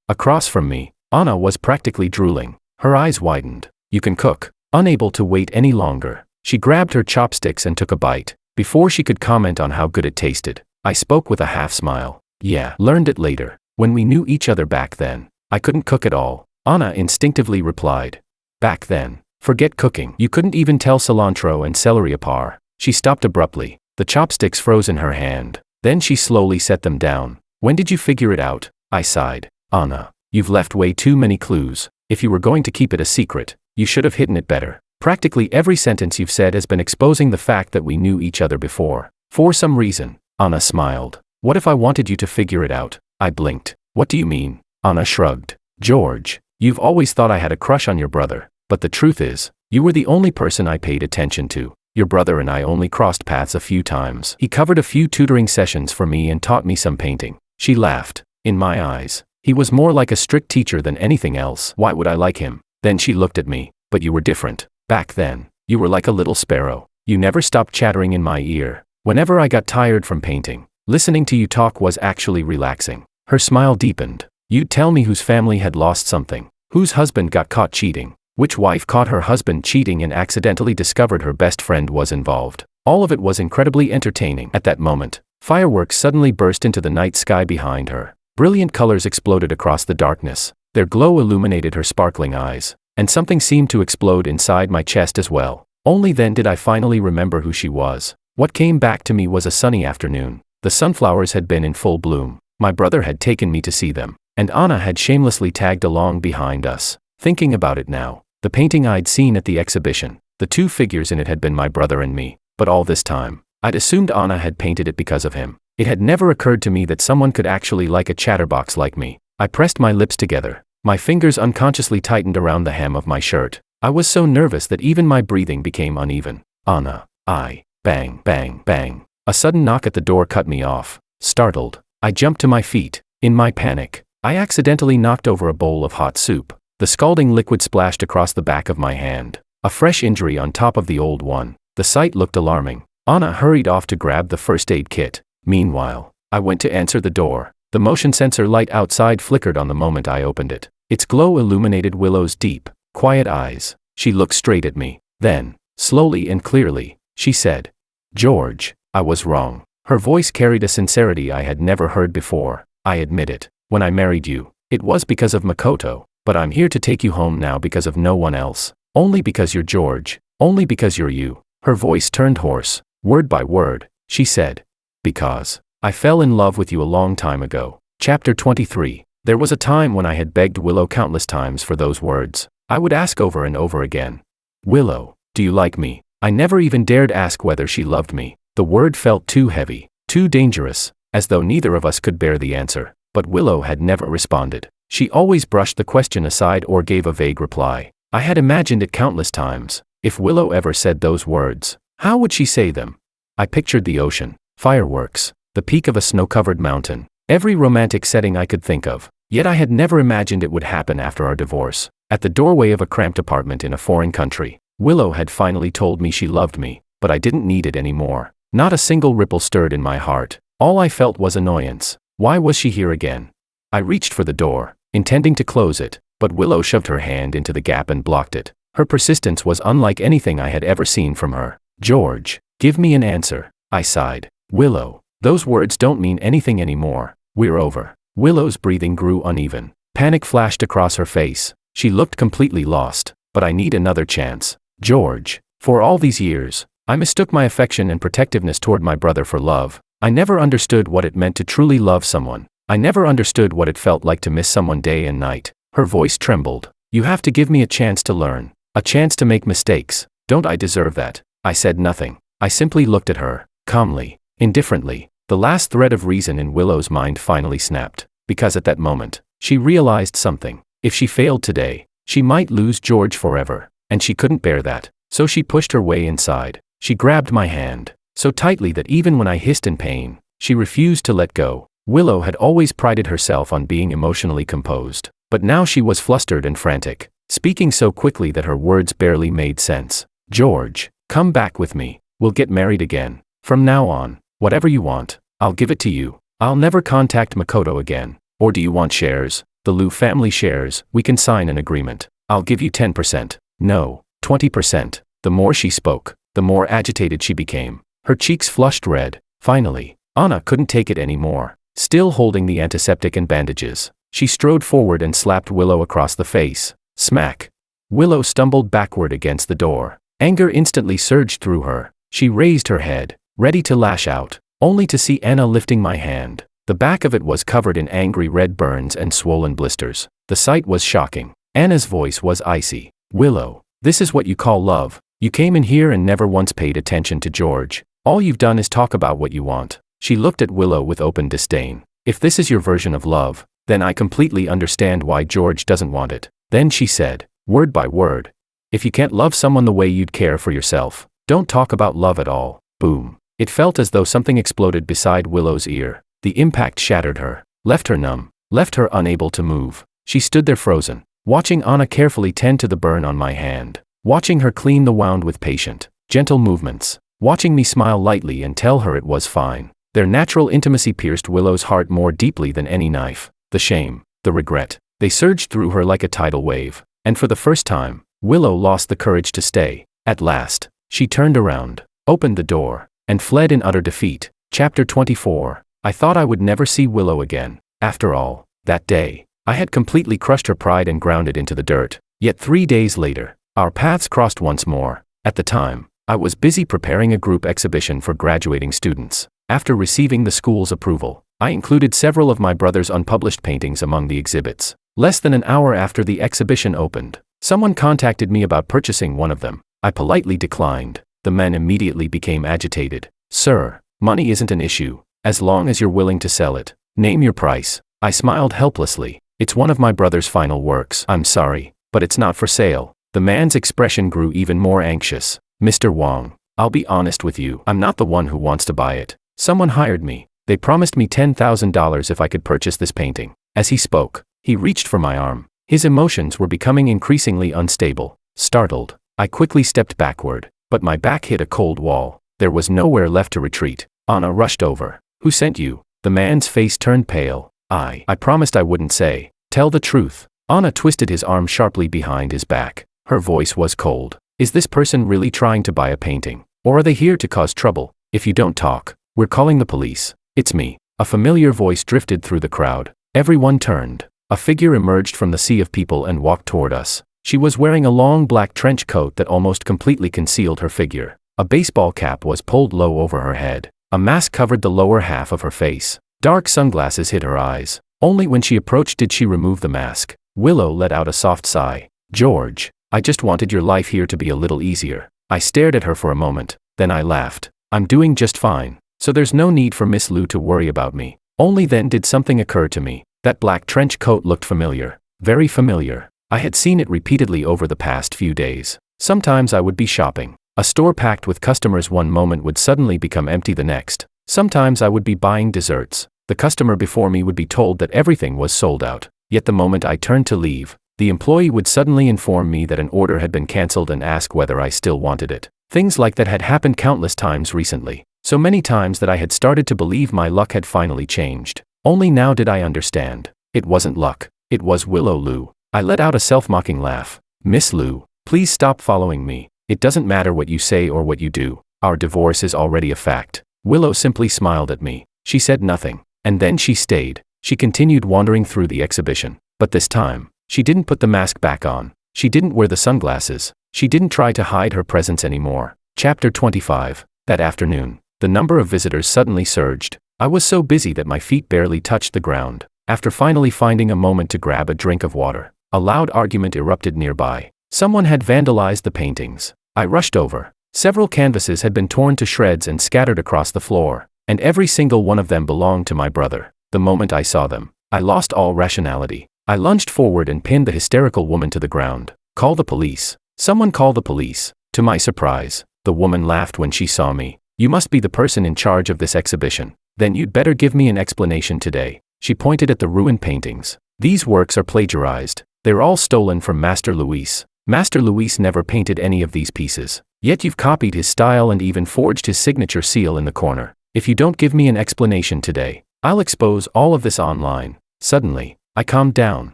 Across from me, Anna was practically drooling. Her eyes widened. "You can cook." Unable to wait any longer, she grabbed her chopsticks and took a bite. Before she could comment on how good it tasted, I spoke with a half smile. "Yeah, learned it later. When we knew each other back then, I couldn't cook at all." Anna instinctively replied. "Back then? Forget cooking. You couldn't even tell cilantro and celery apart." She stopped abruptly. The chopsticks froze in her hand. Then she slowly set them down. "When did you figure it out?" I sighed. "Anna, you've left way too many clues. If you were going to keep it a secret, you should have hidden it better. Practically every sentence you've said has been exposing the fact that we knew each other before. For some reason." Anna smiled. "What if I wanted you to figure it out?" I blinked. "What do you mean?" Anna shrugged. "George, you've always thought I had a crush on your brother, but the truth is, you were the only person I paid attention to. Your brother and I only crossed paths a few times. He covered a few tutoring sessions for me and taught me some painting." She laughed. "In my eyes, he was more like a strict teacher than anything else. Why would I like him?" Then she looked at me. "But you were different. Back then, you were like a little sparrow. You never stopped chattering in my ear. Whenever I got tired from painting, listening to you talk was actually relaxing." Her smile deepened. "You'd tell me whose family had lost something, whose husband got caught cheating, which wife caught her husband cheating and accidentally discovered her best friend was involved. All of it was incredibly entertaining." At that moment, fireworks suddenly burst into the night sky behind her. Brilliant colors exploded across the darkness. Their glow illuminated her sparkling eyes, and something seemed to explode inside my chest as well. Only then did I finally remember who she was. What came back to me was a sunny afternoon. The sunflowers had been in full bloom. My brother had taken me to see them, and Anna had shamelessly tagged along behind us. Thinking about it now, the painting I'd seen at the exhibition, the 2 figures in it had been my brother and me. But all this time, I'd assumed Anna had painted it because of him. It had never occurred to me that someone could actually like a chatterbox like me. I pressed my lips together. My fingers unconsciously tightened around the hem of my shirt. I was so nervous that even my breathing became uneven. "Anna, bang, bang, bang." A sudden knock at the door cut me off. Startled, I jumped to my feet. In my panic, I accidentally knocked over a bowl of hot soup. The scalding liquid splashed across the back of my hand. A fresh injury on top of the old one. The sight looked alarming. Anna hurried off to grab the first aid kit. Meanwhile, I went to answer the door. The motion sensor light outside flickered on the moment I opened it. Its glow illuminated Willow's deep, quiet eyes. She looked straight at me. Then, slowly and clearly, she said, "George, I was wrong." Her voice carried a sincerity I had never heard before. "I admit it. When I married you, it was because of Makoto, but I'm here to take you home now because of no one else. Only because you're George. Only because you're you." Her voice turned hoarse. Word by word, she said, "Because I fell in love with you a long time ago." Chapter 23. There was a time when I had begged Willow countless times for those words. I would ask over and over again, "Willow, do you like me?" I never even dared ask whether she loved me. The word felt too heavy, too dangerous, as though neither of us could bear the answer. But Willow had never responded. She always brushed the question aside or gave a vague reply. I had imagined it countless times. If Willow ever said those words, how would she say them? I pictured the ocean, fireworks, the peak of a snow-covered mountain, every romantic setting I could think of. Yet I had never imagined it would happen after our divorce. At the doorway of a cramped apartment in a foreign country, Willow had finally told me she loved me, but I didn't need it anymore. Not a single ripple stirred in my heart. All I felt was annoyance. Why was she here again? I reached for the door, intending to close it, but Willow shoved her hand into the gap and blocked it. Her persistence was unlike anything I had ever seen from her. "George, give me an answer," I sighed. "Willow, those words don't mean anything anymore. We're over." Willow's breathing grew uneven. Panic flashed across her face. She looked completely lost. "But I need another chance. George, for all these years, I mistook my affection and protectiveness toward my brother for love. I never understood what it meant to truly love someone. I never understood what it felt like to miss someone day and night." Her voice trembled. "You have to give me a chance to learn. A chance to make mistakes. Don't I deserve that?" I said nothing. I simply looked at her, calmly, indifferently. The last thread of reason in Willow's mind finally snapped, because at that moment, she realized something. If she failed today, she might lose George forever, and she couldn't bear that. So she pushed her way inside. She grabbed my hand, so tightly that even when I hissed in pain, she refused to let go. Willow had always prided herself on being emotionally composed, but now she was flustered and frantic, speaking so quickly that her words barely made sense. "George, come back with me. We'll get married again. From now on, whatever you want, I'll give it to you. I'll never contact Makoto again. Or do you want shares? The Liu family shares. We can sign an agreement. I'll give you 10%. No, 20%. The more she spoke, the more agitated she became. Her cheeks flushed red. Finally, Anna couldn't take it anymore. Still holding the antiseptic and bandages, she strode forward and slapped Willow across the face. Smack. Willow stumbled backward against the door. Anger instantly surged through her. She raised her head, ready to lash out, only to see Anna lifting my hand. The back of it was covered in angry red burns and swollen blisters. The sight was shocking. Anna's voice was icy. "Willow, this is what you call love. You came in here and never once paid attention to George. All you've done is talk about what you want." She looked at Willow with open disdain. "If this is your version of love, then I completely understand why George doesn't want it." Then she said, word by word, "If you can't love someone the way you'd care for yourself, don't talk about love at all." Boom. It felt as though something exploded beside Willow's ear. The impact shattered her, left her numb, left her unable to move. She stood there frozen, watching Anna carefully tend to the burn on my hand, watching her clean the wound with patient, gentle movements, watching me smile lightly and tell her it was fine. Their natural intimacy pierced Willow's heart more deeply than any knife. The shame, the regret, they surged through her like a tidal wave. And for the first time, Willow lost the courage to stay. At last, she turned around, opened the door, and fled in utter defeat. Chapter 24. I thought I would never see Willow again. After all, that day, I had completely crushed her pride and ground it into the dirt. Yet 3 days later, our paths crossed once more. At the time, I was busy preparing a group exhibition for graduating students. After receiving the school's approval, I included several of my brother's unpublished paintings among the exhibits. Less than an hour after the exhibition opened, someone contacted me about purchasing one of them. I politely declined. The men immediately became agitated. "Sir, money isn't an issue, as long as you're willing to sell it. Name your price." I smiled helplessly. "It's one of my brother's final works. I'm sorry, but it's not for sale." The man's expression grew even more anxious. "Mr. Wong, I'll be honest with you. I'm not the one who wants to buy it. Someone hired me. They promised me $10,000 if I could purchase this painting." As he spoke, he reached for my arm. His emotions were becoming increasingly unstable. Startled, I quickly stepped backward, but my back hit a cold wall. There was nowhere left to retreat. Anna rushed over. "Who sent you?" The man's face turned pale. I promised I wouldn't say. "Tell the truth." Anna twisted his arm sharply behind his back. Her voice was cold. "Is this person really trying to buy a painting? Or are they here to cause trouble? If you don't talk, we're calling the police." "It's me." A familiar voice drifted through the crowd. Everyone turned. A figure emerged from the sea of people and walked toward us. She was wearing a long black trench coat that almost completely concealed her figure. A baseball cap was pulled low over her head. A mask covered the lower half of her face. Dark sunglasses hid her eyes. Only when she approached did she remove the mask. Willow let out a soft sigh. "George, I just wanted your life here to be a little easier." I stared at her for a moment, then I laughed. "I'm doing just fine, so there's no need for Miss Liu to worry about me." Only then did something occur to me. That black trench coat looked familiar. Very familiar. I had seen it repeatedly over the past few days. Sometimes I would be shopping. A store packed with customers one moment would suddenly become empty the next. Sometimes I would be buying desserts. The customer before me would be told that everything was sold out. Yet the moment I turned to leave, the employee would suddenly inform me that an order had been cancelled and ask whether I still wanted it. Things like that had happened countless times recently. So many times that I had started to believe my luck had finally changed. Only now did I understand. It wasn't luck. It was Willow Lou. I let out a self-mocking laugh. Miss Lou, please stop following me. It doesn't matter what you say or what you do. Our divorce is already a fact. Willow simply smiled at me. She said nothing. And then she stayed. She continued wandering through the exhibition. But this time, she didn't put the mask back on. She didn't wear the sunglasses. She didn't try to hide her presence anymore. Chapter 25. That afternoon, the number of visitors suddenly surged. I was so busy that my feet barely touched the ground. After finally finding a moment to grab a drink of water, a loud argument erupted nearby. Someone had vandalized the paintings. I rushed over. Several canvases had been torn to shreds and scattered across the floor, and every single one of them belonged to my brother. The moment I saw them, I lost all rationality. I lunged forward and pinned the hysterical woman to the ground. Call the police. Someone call the police. To my surprise, the woman laughed when she saw me. You must be the person in charge of this exhibition. Then you'd better give me an explanation today. She pointed at the ruined paintings. These works are plagiarized. They're all stolen from Master Luis. Master Luis never painted any of these pieces. Yet you've copied his style and even forged his signature seal in the corner. If you don't give me an explanation today, I'll expose all of this online. Suddenly, I calmed down.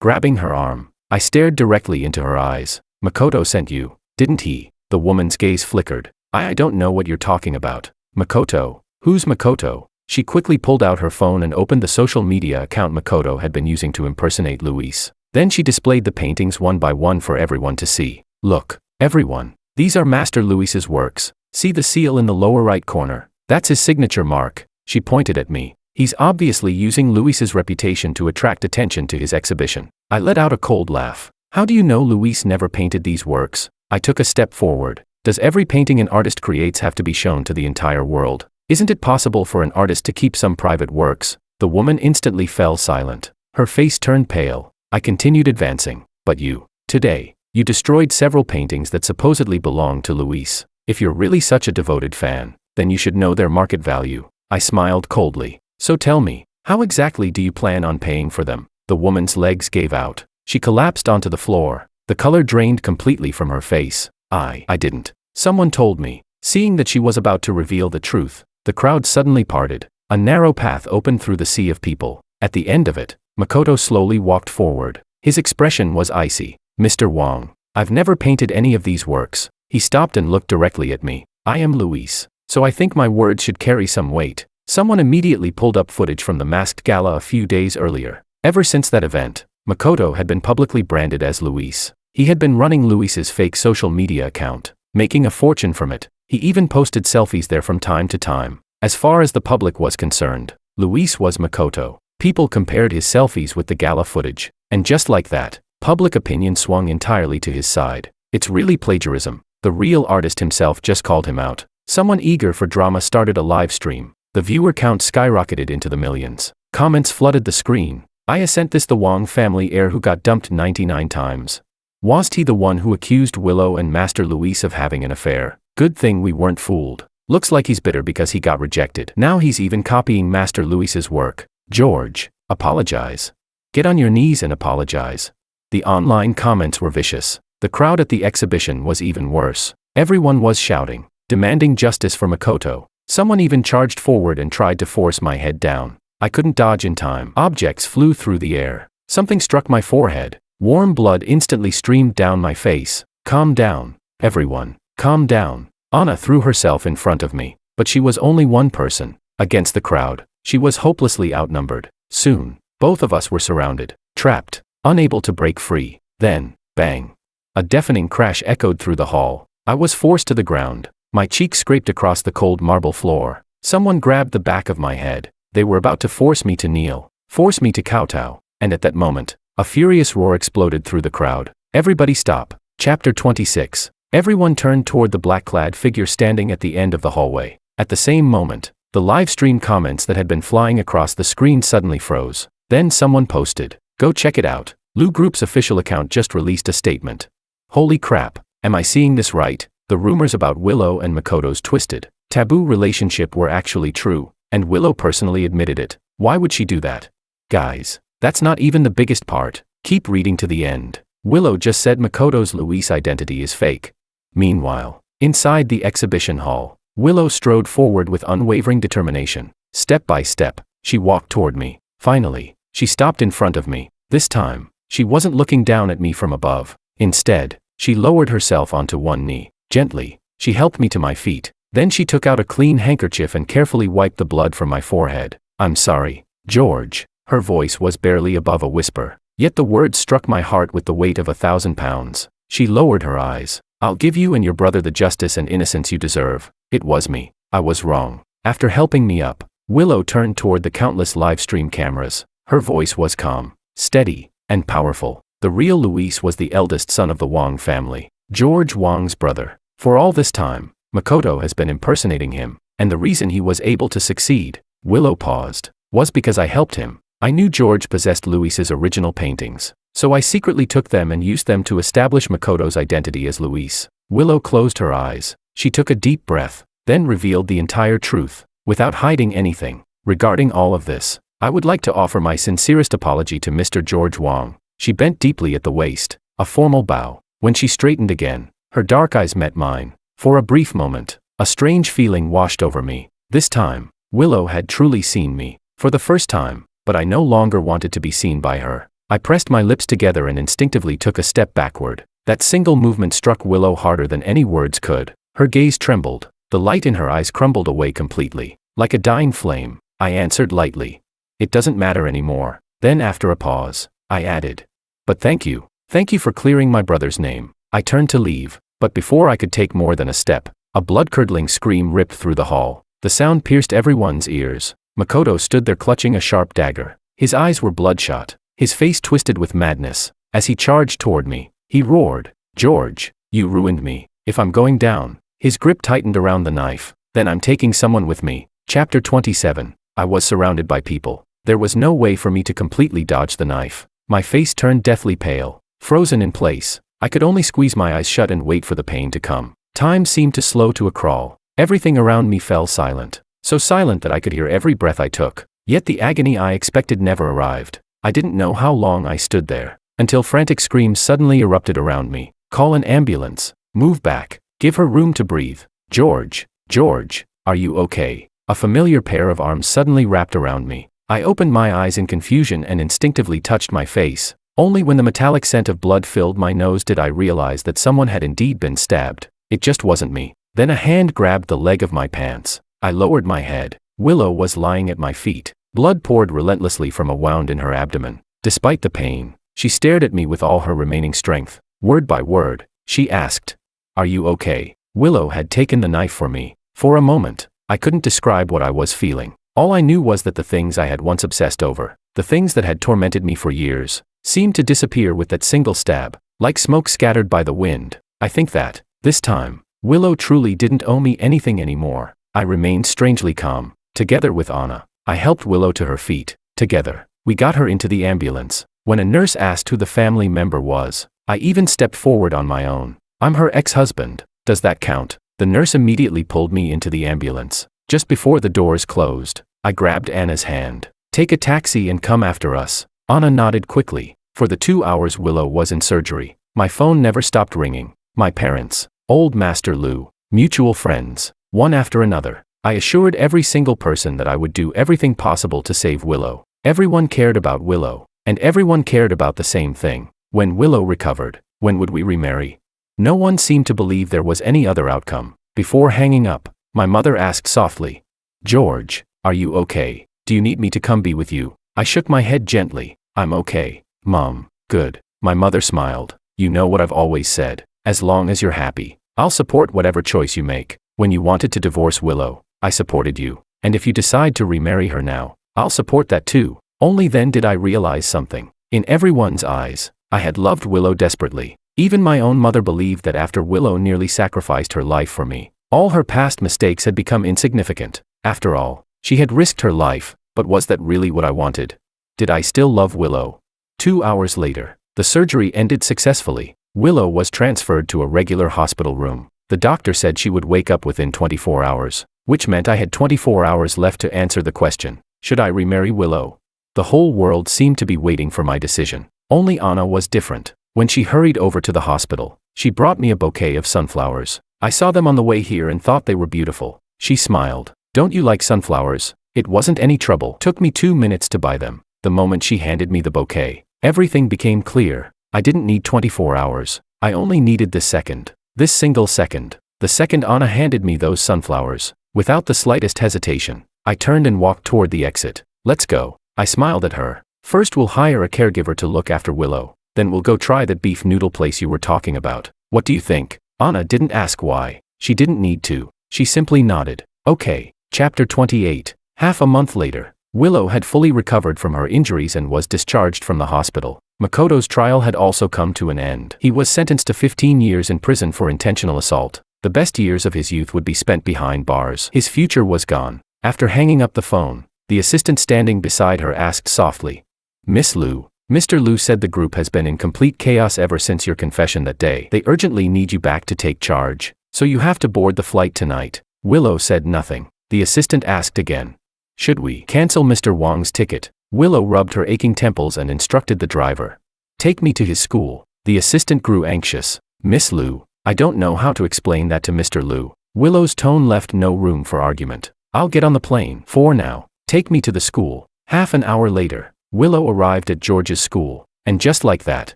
Grabbing her arm, I stared directly into her eyes. Makoto sent you, didn't he? The woman's gaze flickered. I don't know what you're talking about. Makoto? Who's Makoto? She quickly pulled out her phone and opened the social media account Makoto had been using to impersonate Luis. Then she displayed the paintings one by one for everyone to see. Look, everyone. These are Master Luis's works. See the seal in the lower right corner? That's his signature mark. She pointed at me. He's obviously using Luis's reputation to attract attention to his exhibition. I let out a cold laugh. How do you know Luis never painted these works? I took a step forward. Does every painting an artist creates have to be shown to the entire world? Isn't it possible for an artist to keep some private works? The woman instantly fell silent. Her face turned pale. I continued advancing. But you, today, you destroyed several paintings that supposedly belonged to Luis. If you're really such a devoted fan, then you should know their market value. I smiled coldly. So tell me, how exactly do you plan on paying for them? The woman's legs gave out. She collapsed onto the floor. The color drained completely from her face. I didn't. Someone told me. Seeing that she was about to reveal the truth, the crowd suddenly parted. A narrow path opened through the sea of people. At the end of it, Makoto slowly walked forward. His expression was icy. Mr. Wong, I've never painted any of these works. He stopped and looked directly at me. I am Luis, so I think my words should carry some weight. Someone immediately pulled up footage from the masked gala a few days earlier. Ever since that event, Makoto had been publicly branded as Luis. He had been running Luis's fake social media account, making a fortune from it. He even posted selfies there from time to time. As far as the public was concerned, Luis was Makoto. People compared his selfies with the gala footage, and just like that, public opinion swung entirely to his side. It's really plagiarism. The real artist himself just called him out. Someone eager for drama started a live stream. The viewer count skyrocketed into the millions. Comments flooded the screen. I sent this the Wong family heir who got dumped 99 times. Was he the one who accused Willow and Master Luis of having an affair? Good thing we weren't fooled. Looks like he's bitter because he got rejected. Now he's even copying Master Luis's work. George, apologize. Get on your knees and apologize. The online comments were vicious. The crowd at the exhibition was even worse. Everyone was shouting, demanding justice for Makoto. Someone even charged forward and tried to force my head down. I couldn't dodge in time. Objects flew through the air. Something struck my forehead. Warm blood instantly streamed down my face. Calm down, everyone. Calm down. Anna threw herself in front of me, but she was only one person. Against the crowd, she was hopelessly outnumbered. Soon, both of us were surrounded, trapped, unable to break free. Then, bang. A deafening crash echoed through the hall. I was forced to the ground. My cheek scraped across the cold marble floor. Someone grabbed the back of my head. They were about to force me to kneel, force me to kowtow, and at that moment, a furious roar exploded through the crowd. Everybody stop. Chapter 26. Everyone turned toward the black-clad figure standing at the end of the hallway. At the same moment, the live stream comments that had been flying across the screen suddenly froze. Then someone posted, "Go check it out. Lu Group's official account just released a statement." Holy crap, am I seeing this right? The rumors about Willow and Makoto's twisted, taboo relationship were actually true, and Willow personally admitted it. Why would she do that? Guys, that's not even the biggest part. Keep reading to the end. Willow just said Makoto's Luis identity is fake. Meanwhile, inside the exhibition hall, Willow strode forward with unwavering determination. Step by step, she walked toward me. Finally, She stopped in front of me. This time, she wasn't looking down at me from above. Instead, she lowered herself onto one knee. Gently, she helped me to my feet. Then she took out a clean handkerchief and carefully wiped the blood from my forehead. "I'm sorry, George." Her voice was barely above a whisper, yet the words struck my heart with the weight of 1,000 pounds. She lowered her eyes. "I'll give you and your brother the justice and innocence you deserve. It was me. I was wrong." After helping me up, Willow turned toward the countless live stream cameras. Her voice was calm, steady, and powerful. The real Luis was the eldest son of the Wang family, George Wang's brother. For all this time, Makoto has been impersonating him, and the reason he was able to succeed, Willow paused, was because I helped him. I knew George possessed Luis's original paintings, so I secretly took them and used them to establish Makoto's identity as Luis. Willow closed her eyes. She took a deep breath, then revealed the entire truth, without hiding anything. "Regarding all of this, I would like to offer my sincerest apology to Mr. George Wang." She bent deeply at the waist, a formal bow. When she straightened again, her dark eyes met mine. For a brief moment, a strange feeling washed over me. This time, Willow had truly seen me, for the first time, but I no longer wanted to be seen by her. I pressed my lips together and instinctively took a step backward. That single movement struck Willow harder than any words could. Her gaze trembled, the light in her eyes crumbled away completely. Like a dying flame, I answered lightly, "It doesn't matter anymore." Then after a pause, I added, "But thank you. Thank you for clearing my brother's name." I turned to leave, but before I could take more than a step, a blood-curdling scream ripped through the hall. The sound pierced everyone's ears. Makoto stood there clutching a sharp dagger. His eyes were bloodshot, his face twisted with madness. As he charged toward me, he roared, "George, you ruined me. If I'm going down." His grip tightened around the knife. "Then I'm taking someone with me." Chapter 27. I was surrounded by people. There was no way for me to completely dodge the knife. My face turned deathly pale, frozen in place. I could only squeeze my eyes shut and wait for the pain to come. Time seemed to slow to a crawl. Everything around me fell silent, so silent that I could hear every breath I took. Yet the agony I expected never arrived. I didn't know how long I stood there, until frantic screams suddenly erupted around me. "Call an ambulance. Move back. Give her room to breathe. George, George, are you okay?" A familiar pair of arms suddenly wrapped around me. I opened my eyes in confusion and instinctively touched my face. Only when the metallic scent of blood filled my nose did I realize that someone had indeed been stabbed. It just wasn't me. Then a hand grabbed the leg of my pants. I lowered my head. Willow was lying at my feet. Blood poured relentlessly from a wound in her abdomen. Despite the pain, she stared at me with all her remaining strength. Word by word, she asked, "Are you okay?" Willow had taken the knife for me. For a moment, I couldn't describe what I was feeling. All I knew was that the things I had once obsessed over, the things that had tormented me for years, seemed to disappear with that single stab, like smoke scattered by the wind. I think that, this time, Willow truly didn't owe me anything anymore. I remained strangely calm. Together with Anna, I helped Willow to her feet. Together, we got her into the ambulance. When a nurse asked who the family member was, I even stepped forward on my own. "I'm her ex-husband. Does that count?" The nurse immediately pulled me into the ambulance. Just before the doors closed, I grabbed Anna's hand. "Take a taxi and come after us." Anna nodded quickly. For the 2 hours Willow was in surgery, my phone never stopped ringing. My parents, old Master Lu, mutual friends, one after another. I assured every single person that I would do everything possible to save Willow. Everyone cared about Willow, and everyone cared about the same thing. When Willow recovered, when would we remarry? No one seemed to believe there was any other outcome. Before hanging up, my mother asked softly, "George, are you okay? Do you need me to come be with you?" I shook my head gently. "I'm okay, Mom." "Good." My mother smiled. "You know what I've always said. As long as you're happy, I'll support whatever choice you make. When you wanted to divorce Willow, I supported you. And if you decide to remarry her now, I'll support that too." Only then did I realize something. In everyone's eyes, I had loved Willow desperately. Even my own mother believed that after Willow nearly sacrificed her life for me, all her past mistakes had become insignificant. After all, she had risked her life, but was that really what I wanted? Did I still love Willow? 2 hours later, the surgery ended successfully. Willow was transferred to a regular hospital room. The doctor said she would wake up within 24 hours, which meant I had 24 hours left to answer the question, should I remarry Willow? The whole world seemed to be waiting for my decision. Only Anna was different. When she hurried over to the hospital, she brought me a bouquet of sunflowers. I saw them on the way here and thought they were beautiful. She smiled. "Don't you like sunflowers?" It wasn't any trouble. Took me 2 minutes to buy them. The moment she handed me the bouquet, everything became clear. I didn't need 24 hours. I only needed this second. This single second. The second Anna handed me those sunflowers. Without the slightest hesitation, I turned and walked toward the exit. Let's go. I smiled at her. First we'll hire a caregiver to look after Willow. Then we'll go try that beef noodle place you were talking about. What do you think? Anna didn't ask why. She didn't need to. She simply nodded. Okay. Chapter 28. Half a month later, Willow had fully recovered from her injuries and was discharged from the hospital. Makoto's trial had also come to an end. He was sentenced to 15 years in prison for intentional assault. The best years of his youth would be spent behind bars. His future was gone. After hanging up the phone, the assistant standing beside her asked softly, "Miss Liu." Mr. Liu said, "The group has been in complete chaos ever since your confession that day. They urgently need you back to take charge, so you have to board the flight tonight." Willow said nothing. The assistant asked again, "Should we cancel Mr. Wang's ticket?" Willow rubbed her aching temples and instructed the driver, "Take me to his school." The assistant grew anxious. "Miss Liu, I don't know how to explain that to Mr. Liu." Willow's tone left no room for argument. "I'll get on the plane. For now, take me to the school." Half an hour later, Willow arrived at George's school, and just like that,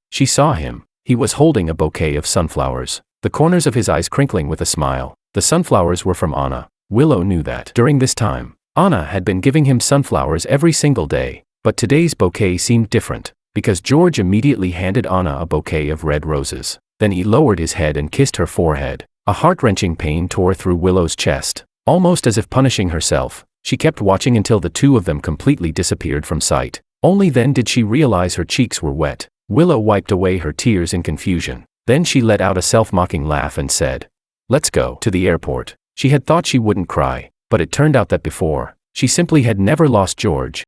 she saw him. He was holding a bouquet of sunflowers, the corners of his eyes crinkling with a smile. The sunflowers were from Anna. Willow knew that. During this time, Anna had been giving him sunflowers every single day, but today's bouquet seemed different, because George immediately handed Anna a bouquet of red roses. Then he lowered his head and kissed her forehead. A heart-wrenching pain tore through Willow's chest. Almost as if punishing herself, she kept watching until the two of them completely disappeared from sight. Only then did she realize her cheeks were wet. Willow wiped away her tears in confusion. Then she let out a self-mocking laugh and said, "Let's go to the airport." She had thought she wouldn't cry, but it turned out that before, she simply had never lost George.